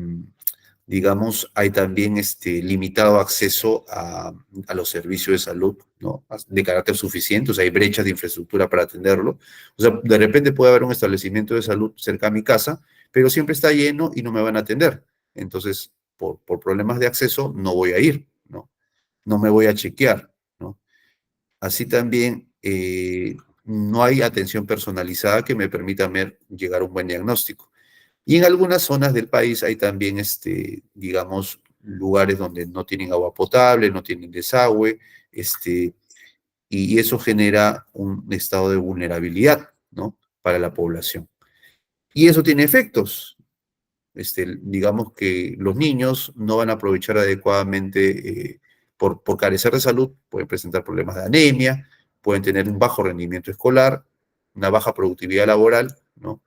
digamos, hay también limitado acceso a los servicios de salud, ¿no? De carácter suficiente, o sea, hay brechas de infraestructura para atenderlo. O sea, de repente puede haber un establecimiento de salud cerca a mi casa, pero siempre está lleno y no me van a atender. Entonces, por problemas de acceso, no voy a ir, ¿no? No me voy a chequear, ¿no? Así también no hay atención personalizada que me permita llegar a un buen diagnóstico. Y en algunas zonas del país hay también, digamos, lugares donde no tienen agua potable, no tienen desagüe, y eso genera un estado de vulnerabilidad, ¿no? Para la población. Y eso tiene efectos. Digamos que los niños no van a aprovechar adecuadamente por carecer de salud, pueden presentar problemas de anemia, pueden tener un bajo rendimiento escolar, una baja productividad laboral, ¿no?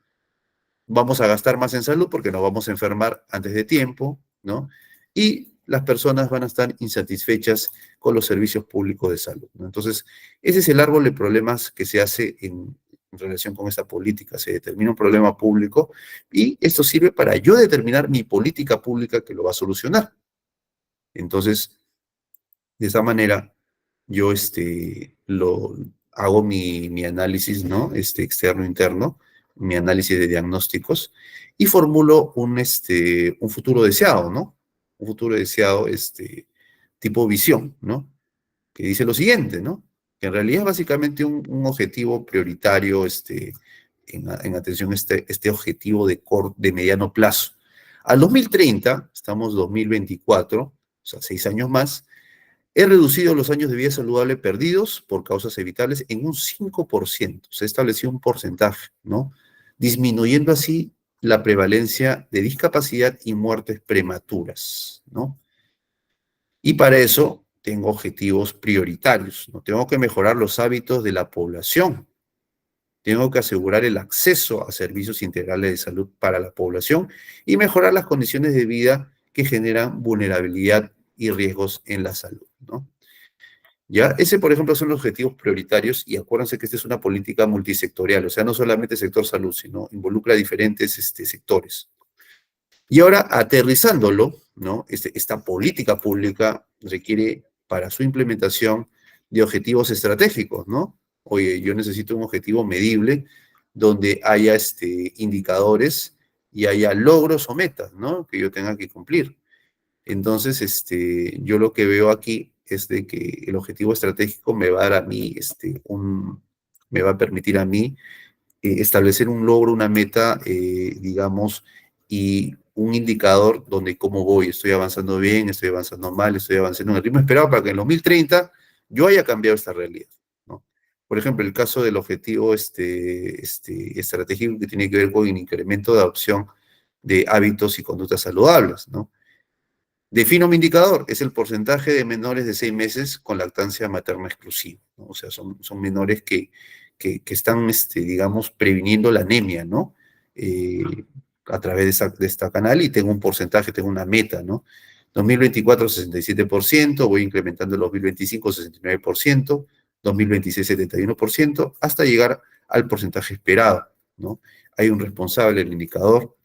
Vamos a gastar más en salud porque nos vamos a enfermar antes de tiempo, ¿no? Y las personas van a estar insatisfechas con los servicios públicos de salud, ¿no? Entonces, ese es el árbol de problemas que se hace en relación con esta política. Se determina un problema público y esto sirve para yo determinar mi política pública que lo va a solucionar. Entonces, de esa manera, yo hago mi análisis, ¿no? Externo, interno, mi análisis de diagnósticos y formulo un futuro deseado, ¿no? Un futuro deseado, tipo visión, ¿no? Que dice lo siguiente, ¿no? Que en realidad es básicamente un objetivo prioritario, en atención a este objetivo de mediano plazo. Al 2030, estamos 2024, o sea, 6 años más, he reducido los años de vida saludable perdidos por causas evitables en un 5%. Se ha establecido un porcentaje, ¿no? Disminuyendo así la prevalencia de discapacidad y muertes prematuras, ¿no? Y para eso tengo objetivos prioritarios, ¿no? Tengo que mejorar los hábitos de la población. Tengo que asegurar el acceso a servicios integrales de salud para la población y mejorar las condiciones de vida que generan vulnerabilidad y riesgos en la salud, ¿no? ¿Ya? Ese, por ejemplo, son los objetivos prioritarios y acuérdense que esta es una política multisectorial, o sea, no solamente el sector salud, sino involucra diferentes sectores. Y ahora, aterrizándolo, ¿no? Esta política pública requiere para su implementación de objetivos estratégicos, ¿no? Oye, yo necesito un objetivo medible donde haya indicadores y haya logros o metas, ¿no? Que yo tenga que cumplir. Entonces, yo lo que veo aquí es de que el objetivo estratégico me va a dar a mí, me va a permitir a mí establecer un logro, una meta, digamos, y un indicador donde cómo voy, estoy avanzando bien, estoy avanzando mal, estoy avanzando en el ritmo esperado para que en 2030 yo haya cambiado esta realidad, ¿no? Por ejemplo, el caso del objetivo estratégico que tiene que ver con el incremento de adopción de hábitos y conductas saludables, ¿no? Defino mi indicador, es el porcentaje de menores de 6 meses con lactancia materna exclusiva, ¿no? O sea, son menores que están, digamos, previniendo la anemia, ¿no? Eh, a través de esta canal y tengo un porcentaje, tengo una meta, ¿no? 2024, 67%, voy incrementando el 2025, 69%, 2026, 71%, hasta llegar al porcentaje esperado, ¿no? Hay un responsable del indicador,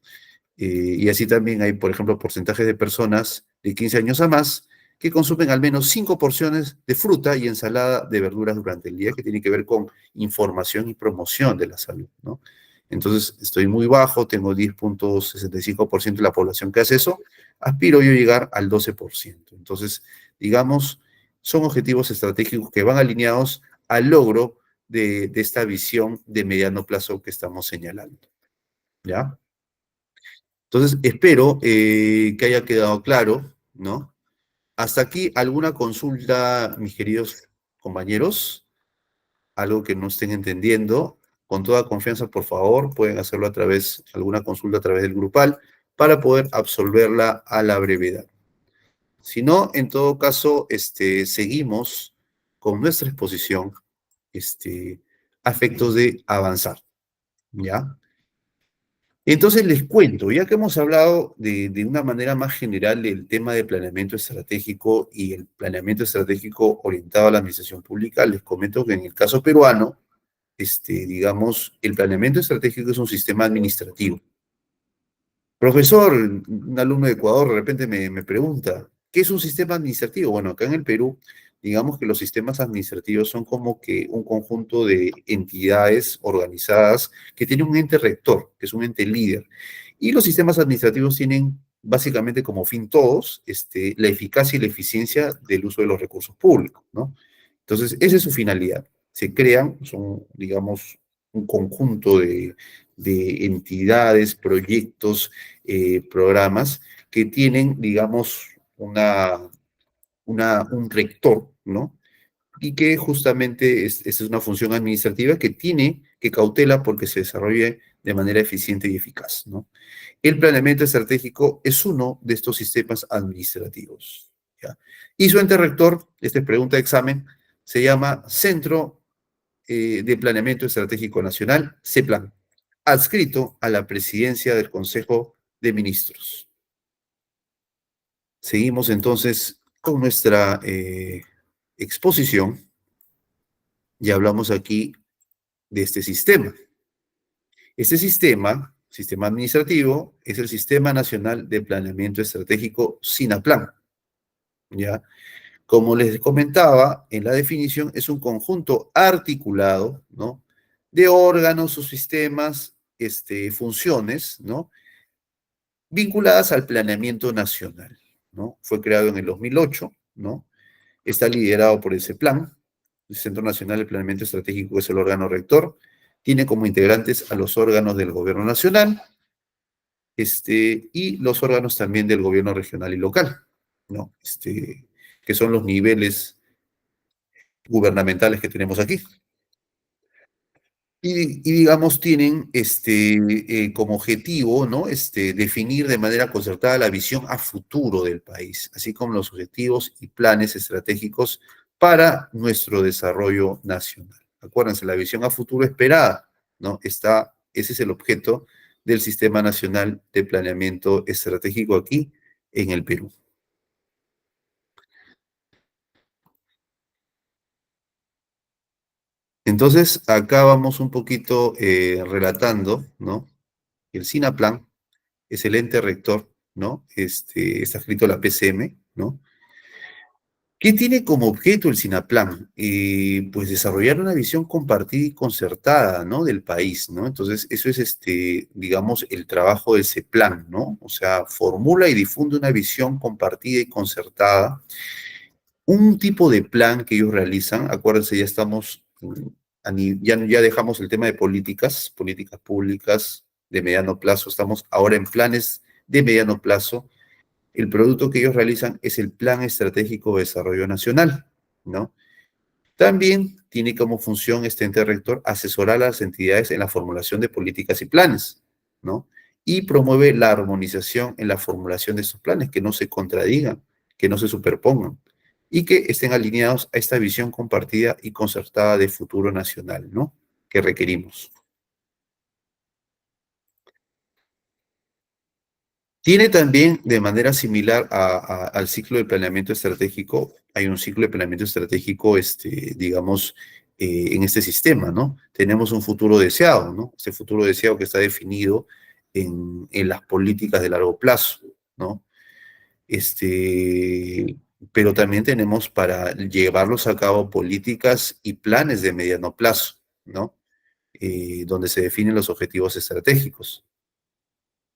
y así también hay, por ejemplo, porcentajes de personas de 15 años a más que consumen al menos 5 porciones de fruta y ensalada de verduras durante el día, que tiene que ver con información y promoción de la salud, ¿no? Entonces, estoy muy bajo, tengo 10,65% de la población que hace eso, aspiro yo a llegar al 12%. Entonces, digamos, son objetivos estratégicos que van alineados al logro de esta visión de mediano plazo que estamos señalando, ¿ya? Entonces, espero que haya quedado claro, ¿no? Hasta aquí, ¿alguna consulta, mis queridos compañeros? ¿Algo que no estén entendiendo? Con toda confianza, por favor, pueden hacerlo a través, alguna consulta a través del grupal para poder absolverla a la brevedad. Si no, en todo caso, seguimos con nuestra exposición, a efectos de avanzar, ¿ya? Entonces les cuento, ya que hemos hablado de una manera más general del tema de planeamiento estratégico y el planeamiento estratégico orientado a la administración pública, les comento que en el caso peruano, digamos, el planeamiento estratégico es un sistema administrativo. Profesor, un alumno de Ecuador de repente me pregunta, ¿qué es un sistema administrativo? Bueno, acá en el Perú, digamos que los sistemas administrativos son como que un conjunto de entidades organizadas que tienen un ente rector, que es un ente líder. Y los sistemas administrativos tienen básicamente como fin todos, la eficacia y la eficiencia del uso de los recursos públicos, ¿no? Entonces, esa es su finalidad. Se crean, son, digamos, un conjunto de entidades, proyectos, programas que tienen, digamos, un rector, ¿no? Y que justamente esa es una función administrativa que tiene que cautela porque se desarrolle de manera eficiente y eficaz, ¿no? El planeamiento estratégico es uno de estos sistemas administrativos, ¿ya? Y su ente rector, esta es pregunta de examen, se llama Centro de Planeamiento Estratégico Nacional, CEPLAN, adscrito a la presidencia del Consejo de Ministros. Seguimos entonces con nuestra exposición y hablamos aquí de este sistema. Este sistema administrativo, es el Sistema Nacional de Planeamiento Estratégico, SINAPLAN, ¿ya? Como les comentaba, en la definición es un conjunto articulado, ¿no? De órganos o sistemas, funciones, ¿no? Vinculadas al planeamiento nacional, ¿no? Fue creado en el 2008, ¿no? Está liderado por ese plan, el Centro Nacional de Planeamiento Estratégico es el órgano rector, tiene como integrantes a los órganos del gobierno nacional, y los órganos también del gobierno regional y local, ¿no? Que son los niveles gubernamentales que tenemos aquí. Y digamos, tienen como objetivo, ¿no? Definir de manera concertada la visión a futuro del país, así como los objetivos y planes estratégicos para nuestro desarrollo nacional. Acuérdense, la visión a futuro esperada, ¿no? Ese es el objeto del Sistema Nacional de Planeamiento Estratégico aquí en el Perú. Entonces, acá vamos un poquito relatando, ¿no? El SINAPLAN es el ente rector, ¿no? Está escrito la PCM, ¿no? ¿Qué tiene como objeto el SINAPLAN? Pues desarrollar una visión compartida y concertada, ¿no? Del país, ¿no? Entonces, eso es, digamos, el trabajo de ese plan, ¿no? O sea, formula y difunde una visión compartida y concertada. Un tipo de plan que ellos realizan, acuérdense, ya estamos, ya dejamos el tema de políticas públicas de mediano plazo, estamos ahora en planes de mediano plazo. El producto que ellos realizan es el Plan Estratégico de Desarrollo Nacional, ¿no? También tiene como función este ente rector asesorar a las entidades en la formulación de políticas y planes, ¿no? Y promueve la armonización en la formulación de estos planes, que no se contradigan, que no se superpongan y que estén alineados a esta visión compartida y concertada de futuro nacional, ¿no? Que requerimos. Tiene también, de manera similar al ciclo de planeamiento estratégico, hay un ciclo de planeamiento estratégico, digamos, en este sistema, ¿no? Tenemos un futuro deseado, ¿no? Ese futuro deseado que está definido en las políticas de largo plazo, ¿no? pero también tenemos para llevarlos a cabo políticas y planes de mediano plazo, ¿no? Donde se definen los objetivos estratégicos.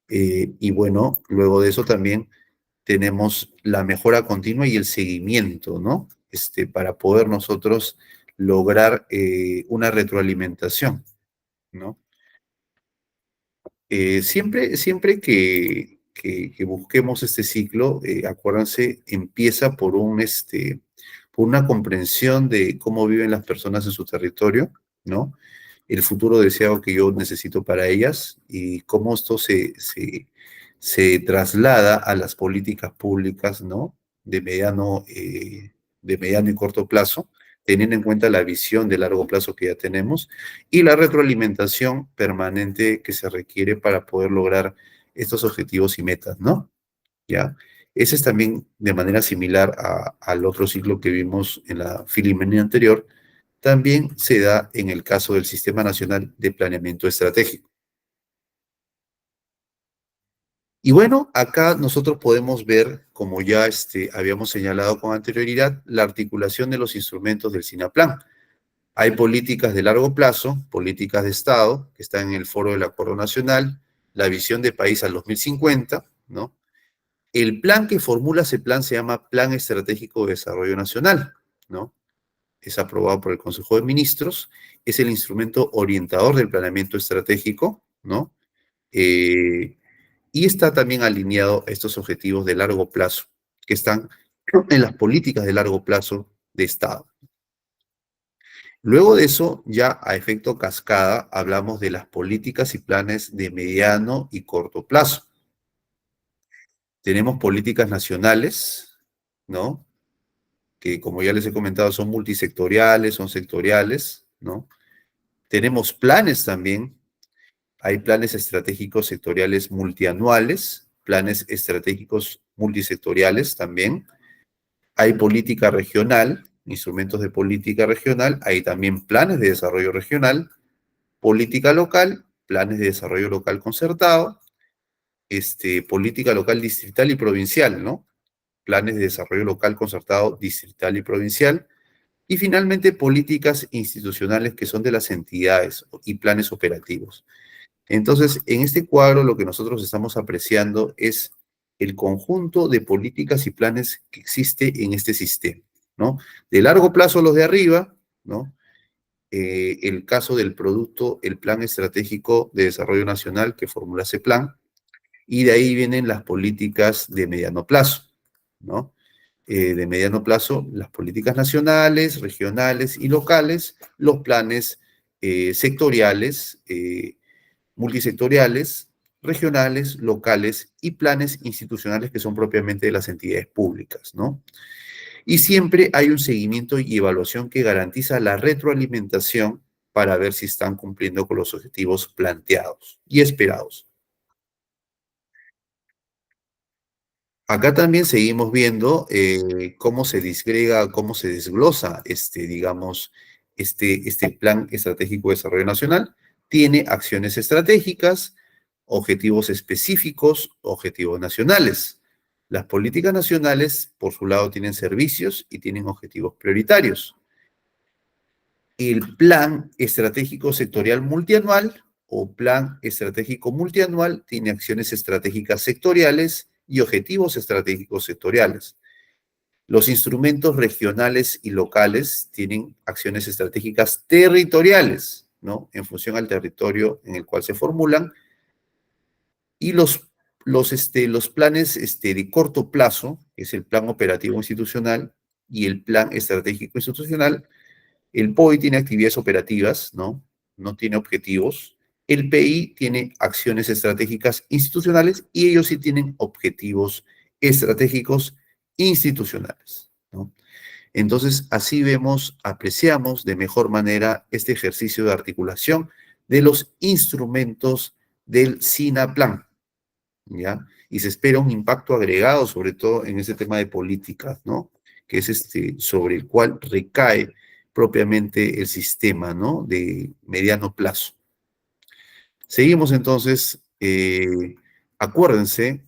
Y bueno, luego de eso también tenemos la mejora continua y el seguimiento, ¿no? Para poder nosotros lograr una retroalimentación, ¿no? Siempre que busquemos este ciclo, acuérdense, empieza por una comprensión de cómo viven las personas en su territorio, ¿no? El futuro deseado que yo necesito para ellas y cómo esto se traslada a las políticas públicas, ¿no? De mediano y corto plazo, teniendo en cuenta la visión de largo plazo que ya tenemos y la retroalimentación permanente que se requiere para poder lograr estos objetivos y metas, ¿no? ¿Ya? Ese es también de manera similar al otro ciclo que vimos en la filiminia anterior, también se da en el caso del Sistema Nacional de Planeamiento Estratégico. Y bueno, acá nosotros podemos ver, como ya habíamos señalado con anterioridad, la articulación de los instrumentos del SINAPLAN. Hay políticas de largo plazo, políticas de Estado, que están en el Foro del Acuerdo Nacional, la visión de país al 2050, ¿no? El plan que formula ese plan se llama Plan Estratégico de Desarrollo Nacional, ¿no? Es aprobado por el Consejo de Ministros, es el instrumento orientador del planeamiento estratégico, ¿no? Eh, y está también alineado a estos objetivos de largo plazo, que están en las políticas de largo plazo de Estado. Luego de eso, ya a efecto cascada, hablamos de las políticas y planes de mediano y corto plazo. Tenemos políticas nacionales, ¿no? Que como ya les he comentado, son multisectoriales, son sectoriales, ¿no? Tenemos planes también, hay planes estratégicos sectoriales multianuales, planes estratégicos multisectoriales también. Hay política regional, instrumentos de política regional, hay también planes de desarrollo regional, política local, planes de desarrollo local concertado, política local distrital y provincial, ¿no? Planes de desarrollo local concertado distrital y provincial. Y finalmente, políticas institucionales que son de las entidades y planes operativos. Entonces, en este cuadro lo que nosotros estamos apreciando es el conjunto de políticas y planes que existe en este sistema, ¿no? De largo plazo los de arriba, ¿no? El caso del producto, el Plan Estratégico de Desarrollo Nacional que formula ese plan, y de ahí vienen las políticas de mediano plazo, ¿no? De mediano plazo, las políticas nacionales, regionales y locales, los planes sectoriales, multisectoriales, regionales, locales y planes institucionales que son propiamente de las entidades públicas, ¿no? Y siempre hay un seguimiento y evaluación que garantiza la retroalimentación para ver si están cumpliendo con los objetivos planteados y esperados. Acá también seguimos viendo cómo se disgrega, cómo se desglosa digamos, este Plan Estratégico de Desarrollo Nacional. Tiene acciones estratégicas, objetivos específicos, objetivos nacionales. Las políticas nacionales, por su lado, tienen servicios y tienen objetivos prioritarios. El Plan Estratégico Sectorial Multianual o Plan Estratégico Multianual tiene acciones estratégicas sectoriales y objetivos estratégicos sectoriales. Los instrumentos regionales y locales tienen acciones estratégicas territoriales, ¿no? En función al territorio en el cual se formulan. Y los planes de corto plazo, que es el Plan Operativo Institucional y el Plan Estratégico Institucional, el POI tiene actividades operativas, ¿no? No tiene objetivos. El PI tiene acciones estratégicas institucionales y ellos sí tienen objetivos estratégicos institucionales, ¿no? Entonces, así vemos, apreciamos de mejor manera este ejercicio de articulación de los instrumentos del SINAPLAN, ¿ya? Y se espera un impacto agregado, sobre todo en ese tema de políticas, ¿no? Que es sobre el cual recae propiamente el sistema, ¿no? De mediano plazo. Seguimos entonces, acuérdense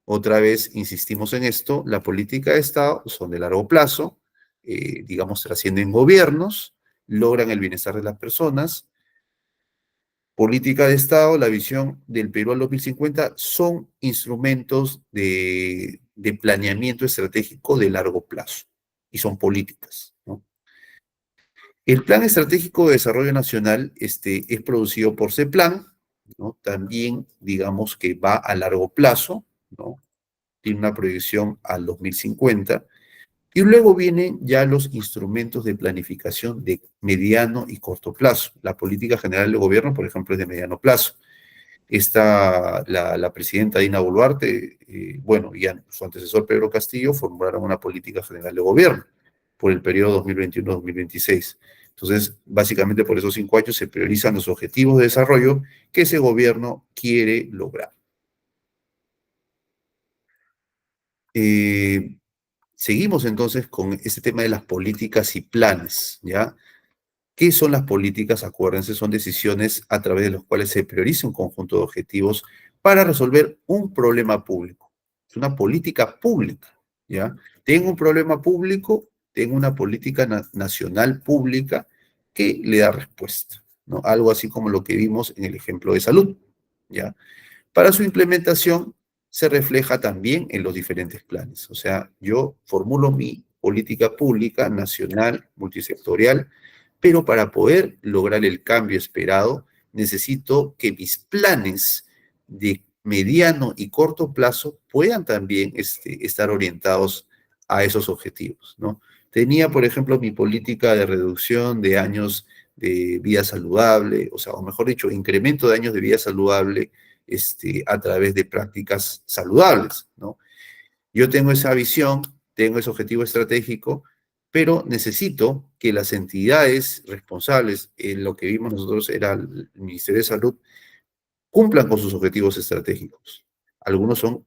Otra vez insistimos en esto, la política de Estado son de largo plazo, digamos, trascienden gobiernos, logran el bienestar de las personas. Política de Estado, la visión del Perú al 2050 son instrumentos de planeamiento estratégico de largo plazo y son políticas, ¿no? El Plan Estratégico de Desarrollo Nacional es producido por CEPLAN, ¿no? También, digamos que va a largo plazo, ¿no? Tiene una proyección al 2050. Y luego vienen ya los instrumentos de planificación de mediano y corto plazo. La política general del gobierno, por ejemplo, es de mediano plazo. La presidenta Dina Boluarte, bueno, y su antecesor Pedro Castillo formularon una política general de gobierno por el periodo 2021-2026. Entonces, básicamente por esos 5 años se priorizan los objetivos de desarrollo que ese gobierno quiere lograr. Eh, Seguimos entonces con este tema de las políticas y planes, ¿ya? ¿Qué son las políticas? Acuérdense, son decisiones a través de las cuales se prioriza un conjunto de objetivos para resolver un problema público. Es una política pública, ¿ya? Tengo un problema público, tengo una política nacional pública que le da respuesta, ¿no? Algo así como lo que vimos en el ejemplo de salud, ¿ya? Para su implementación se refleja también en los diferentes planes. O sea, yo formulo mi política pública nacional, multisectorial, pero para poder lograr el cambio esperado, necesito que mis planes de mediano y corto plazo puedan también estar orientados a esos objetivos, ¿no? Tenía, por ejemplo, mi política de reducción de años de vida saludable, o sea, o mejor dicho, incremento de años de vida saludable a través de prácticas saludables, ¿no? Yo tengo esa visión, tengo ese objetivo estratégico, pero necesito que las entidades responsables, en lo que vimos nosotros era el Ministerio de Salud, cumplan con sus objetivos estratégicos. Algunos son,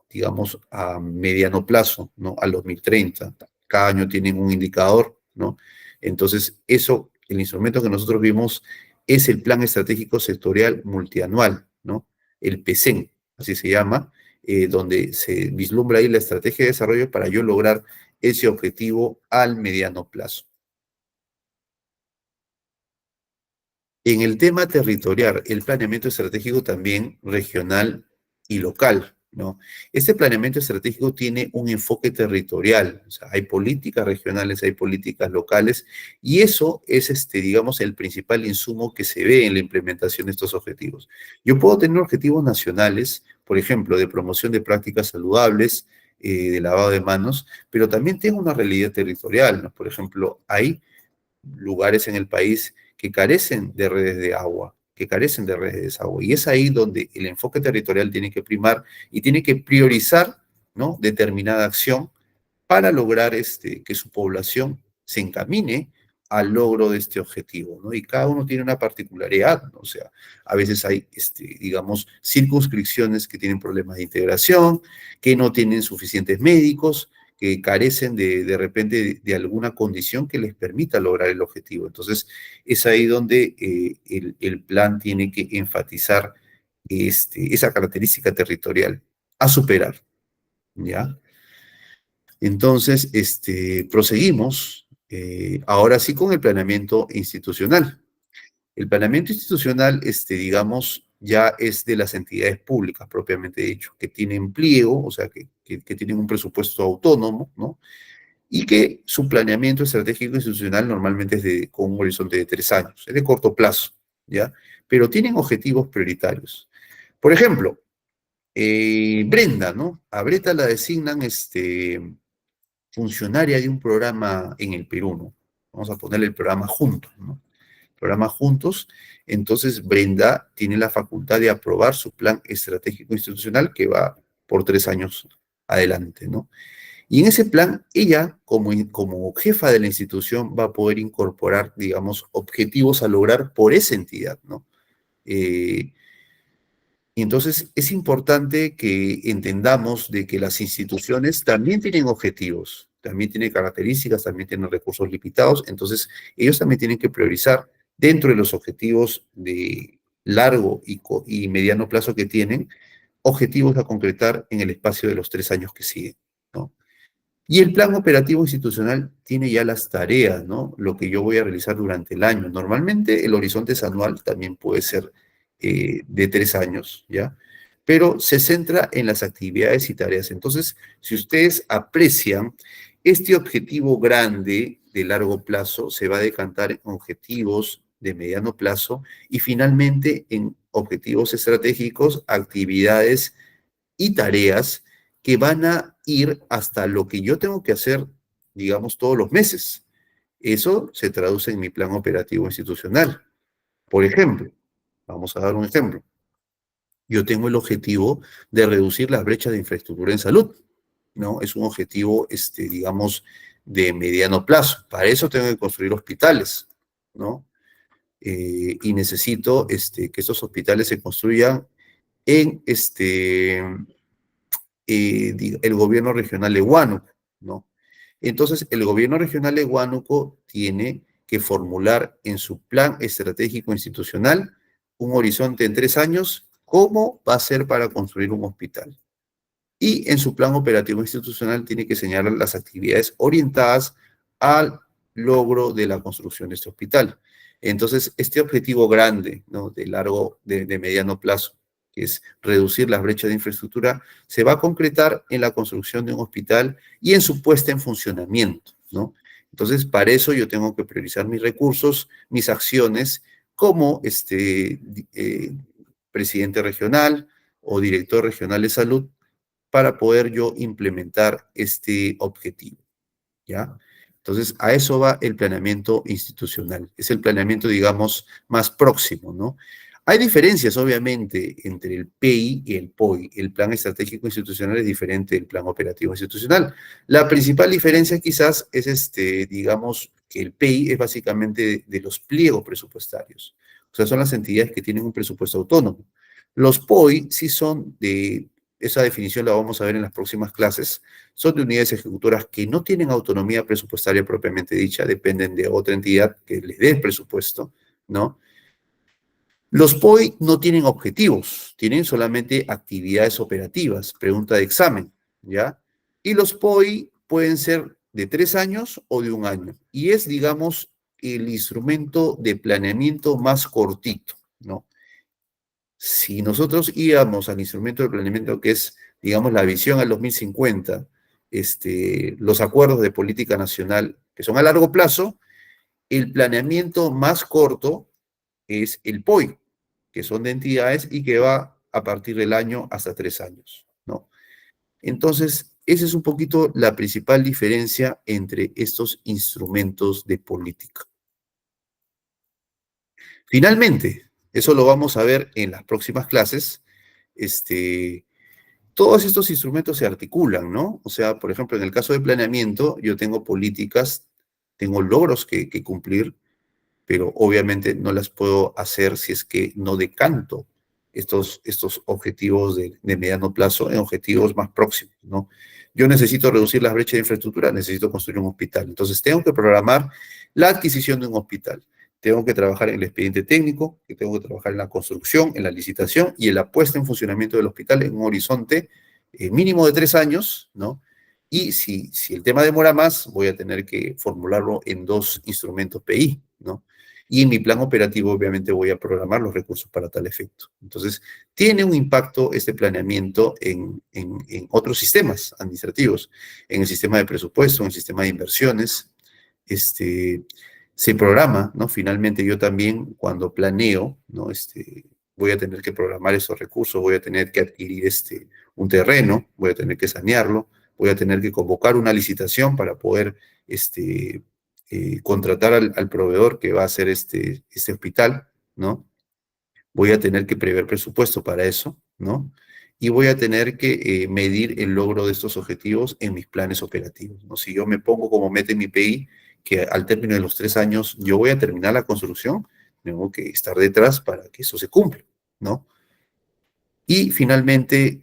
digamos, a mediano plazo, ¿no? Al 2030. Cada año tienen un indicador, ¿no? Entonces, eso, el instrumento que nosotros vimos es el Plan Estratégico Sectorial Multianual, ¿no? El PESEN, así se llama, donde se vislumbra ahí la estrategia de desarrollo para yo lograr ese objetivo al mediano plazo. En el tema territorial, el planeamiento estratégico también regional y local, ¿no? Este planeamiento estratégico tiene un enfoque territorial, o sea, hay políticas regionales, hay políticas locales, y eso es, digamos, el principal insumo que se ve en la implementación de estos objetivos. Yo puedo tener objetivos nacionales, por ejemplo, de promoción de prácticas saludables, de lavado de manos, pero también tengo una realidad territorial, ¿no? Por ejemplo, hay lugares en el país que carecen de redes de agua, que carecen de redes de desagüe. Y es ahí donde el enfoque territorial tiene que primar y tiene que priorizar, ¿no? Determinada acción para lograr que su población se encamine al logro de este objetivo, ¿no? Y cada uno tiene una particularidad, ¿no? O sea, a veces hay, digamos, circunscripciones que tienen problemas de integración, que no tienen suficientes médicos, que carecen de repente de alguna condición que les permita lograr el objetivo. Entonces, es ahí donde el plan tiene que enfatizar esa característica territorial a superar, ¿ya? Entonces, proseguimos ahora sí con el planeamiento institucional. El planeamiento institucional, digamos, ya es de las entidades públicas propiamente dicho, que tienen pliego, o sea, que tienen un presupuesto autónomo, ¿no? Y que su planeamiento estratégico institucional normalmente es con un horizonte de 3 años, es de corto plazo, ¿ya? Pero tienen objetivos prioritarios. Por ejemplo, Brenda, ¿no? A Brenda la designan, funcionaria de un programa en el Perú, ¿no? Vamos a ponerle el programa Juntos, ¿no? Programa Juntos. Entonces, Brenda tiene la facultad de aprobar su plan estratégico institucional que va por 3 años adelante, ¿no? Y en ese plan, ella, como jefa de la institución, va a poder incorporar, digamos, objetivos a lograr por esa entidad, ¿no? Eh, y entonces es importante que entendamos de que las instituciones también tienen objetivos, también tienen características, también tienen recursos limitados, entonces ellos también tienen que priorizar dentro de los objetivos de largo y mediano plazo que tienen, objetivos a concretar en el espacio de los 3 años que siguen, ¿no? Y el plan operativo institucional tiene ya las tareas, ¿no? Lo que yo voy a realizar durante el año. Normalmente el horizonte es anual, también puede ser de 3 años, ¿ya? Pero se centra en las actividades y tareas. Entonces, si ustedes aprecian, este objetivo grande de largo plazo se va a decantar en objetivos de mediano plazo y finalmente en objetivos estratégicos, actividades y tareas que van a ir hasta lo que yo tengo que hacer, digamos, todos los meses. Eso se traduce en mi plan operativo institucional. Por ejemplo, vamos a dar un ejemplo. Yo tengo el objetivo de reducir las brechas de infraestructura en salud, ¿no? Es un objetivo, digamos, de mediano plazo. Para eso tengo que construir hospitales, ¿no? Y necesito que estos hospitales se construyan en el gobierno regional de Huánuco, ¿no? Entonces, el gobierno regional de Huánuco tiene que formular en su plan estratégico institucional un horizonte en 3 años, cómo va a ser para construir un hospital. Y en su plan operativo institucional tiene que señalar las actividades orientadas al logro de la construcción de este hospital. Entonces, este objetivo grande, ¿no? De mediano plazo, que es reducir las brechas de infraestructura, se va a concretar en la construcción de un hospital y en su puesta en funcionamiento, ¿no? Entonces, para eso yo tengo que priorizar mis recursos, mis acciones, como presidente regional o director regional de salud, para poder yo implementar este objetivo, ¿ya? Entonces, a eso va el planeamiento institucional. Es el planeamiento, digamos, más próximo, ¿no? Hay diferencias, obviamente, entre el PI y el POI. El plan estratégico institucional es diferente del plan operativo institucional. La principal diferencia quizás es, digamos, que el PI es básicamente de los pliegos presupuestarios. O sea, son las entidades que tienen un presupuesto autónomo. Los POI sí son de, esa definición la vamos a ver en las próximas clases, son de unidades ejecutoras que no tienen autonomía presupuestaria propiamente dicha, dependen de otra entidad que les dé el presupuesto, ¿no? Los POI no tienen objetivos, tienen solamente actividades operativas, pregunta de examen, ¿ya? Y los POI pueden ser de 3 años o de un año, y es, digamos, el instrumento de planeamiento más cortito, ¿no? Si nosotros íbamos al instrumento de planeamiento que es, digamos, la visión al 2050, los acuerdos de política nacional que son a largo plazo, el planeamiento más corto es el POI, que son de entidades y que va a partir del año hasta 3 años, ¿no? Entonces, esa es un poquito la principal diferencia entre estos instrumentos de política. Finalmente, eso lo vamos a ver en las próximas clases, todos estos instrumentos se articulan, ¿no? O sea, por ejemplo, en el caso de planeamiento, yo tengo políticas, tengo logros que cumplir, pero obviamente no las puedo hacer si es que no decanto estos objetivos de mediano plazo en objetivos más próximos, ¿no? Yo necesito reducir las brechas de infraestructura, necesito construir un hospital. Entonces, tengo que programar la adquisición de un hospital. Tengo que trabajar en el expediente técnico, que tengo que trabajar en la construcción, en la licitación y en la puesta en funcionamiento del hospital en un horizonte mínimo de 3 años, ¿no? Y si el tema demora más, voy a tener que formularlo en 2 instrumentos PI, ¿no? Y en mi plan operativo, obviamente, voy a programar los recursos para tal efecto. Entonces, tiene un impacto este planeamiento en otros sistemas administrativos, en el sistema de presupuesto, en el sistema de inversiones, se programa, ¿no? Finalmente, yo también, cuando planeo, ¿no? Voy a tener que programar esos recursos, voy a tener que adquirir un terreno, voy a tener que sanearlo, voy a tener que convocar una licitación para poder contratar al proveedor que va a hacer este hospital, ¿no? Voy a tener que prever presupuesto para eso, ¿no? Y voy a tener que medir el logro de estos objetivos en mis planes operativos, ¿no? Si yo me pongo como meta en mi PI que al término de los 3 años yo voy a terminar la construcción, tengo que estar detrás para que eso se cumpla, ¿no? Y finalmente,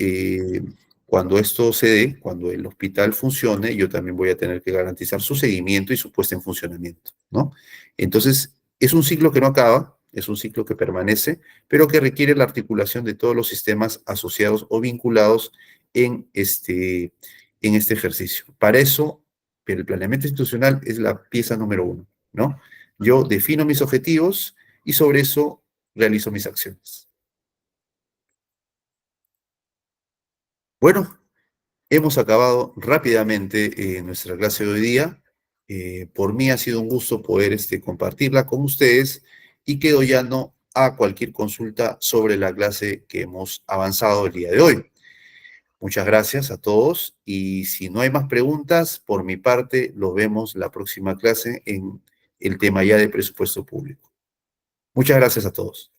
cuando esto se dé, cuando el hospital funcione, yo también voy a tener que garantizar su seguimiento y su puesta en funcionamiento, ¿no? Entonces, es un ciclo que no acaba, es un ciclo que permanece, pero que requiere la articulación de todos los sistemas asociados o vinculados en este ejercicio. Para eso, pero el planeamiento institucional es la pieza número uno, ¿no? Yo defino mis objetivos y sobre eso realizo mis acciones. Bueno, hemos acabado rápidamente nuestra clase de hoy día. Por mí ha sido un gusto poder compartirla con ustedes y quedo ya no a cualquier consulta sobre la clase que hemos avanzado el día de hoy. Muchas gracias a todos y si no hay más preguntas, por mi parte, los vemos la próxima clase en el tema ya de presupuesto público. Muchas gracias a todos.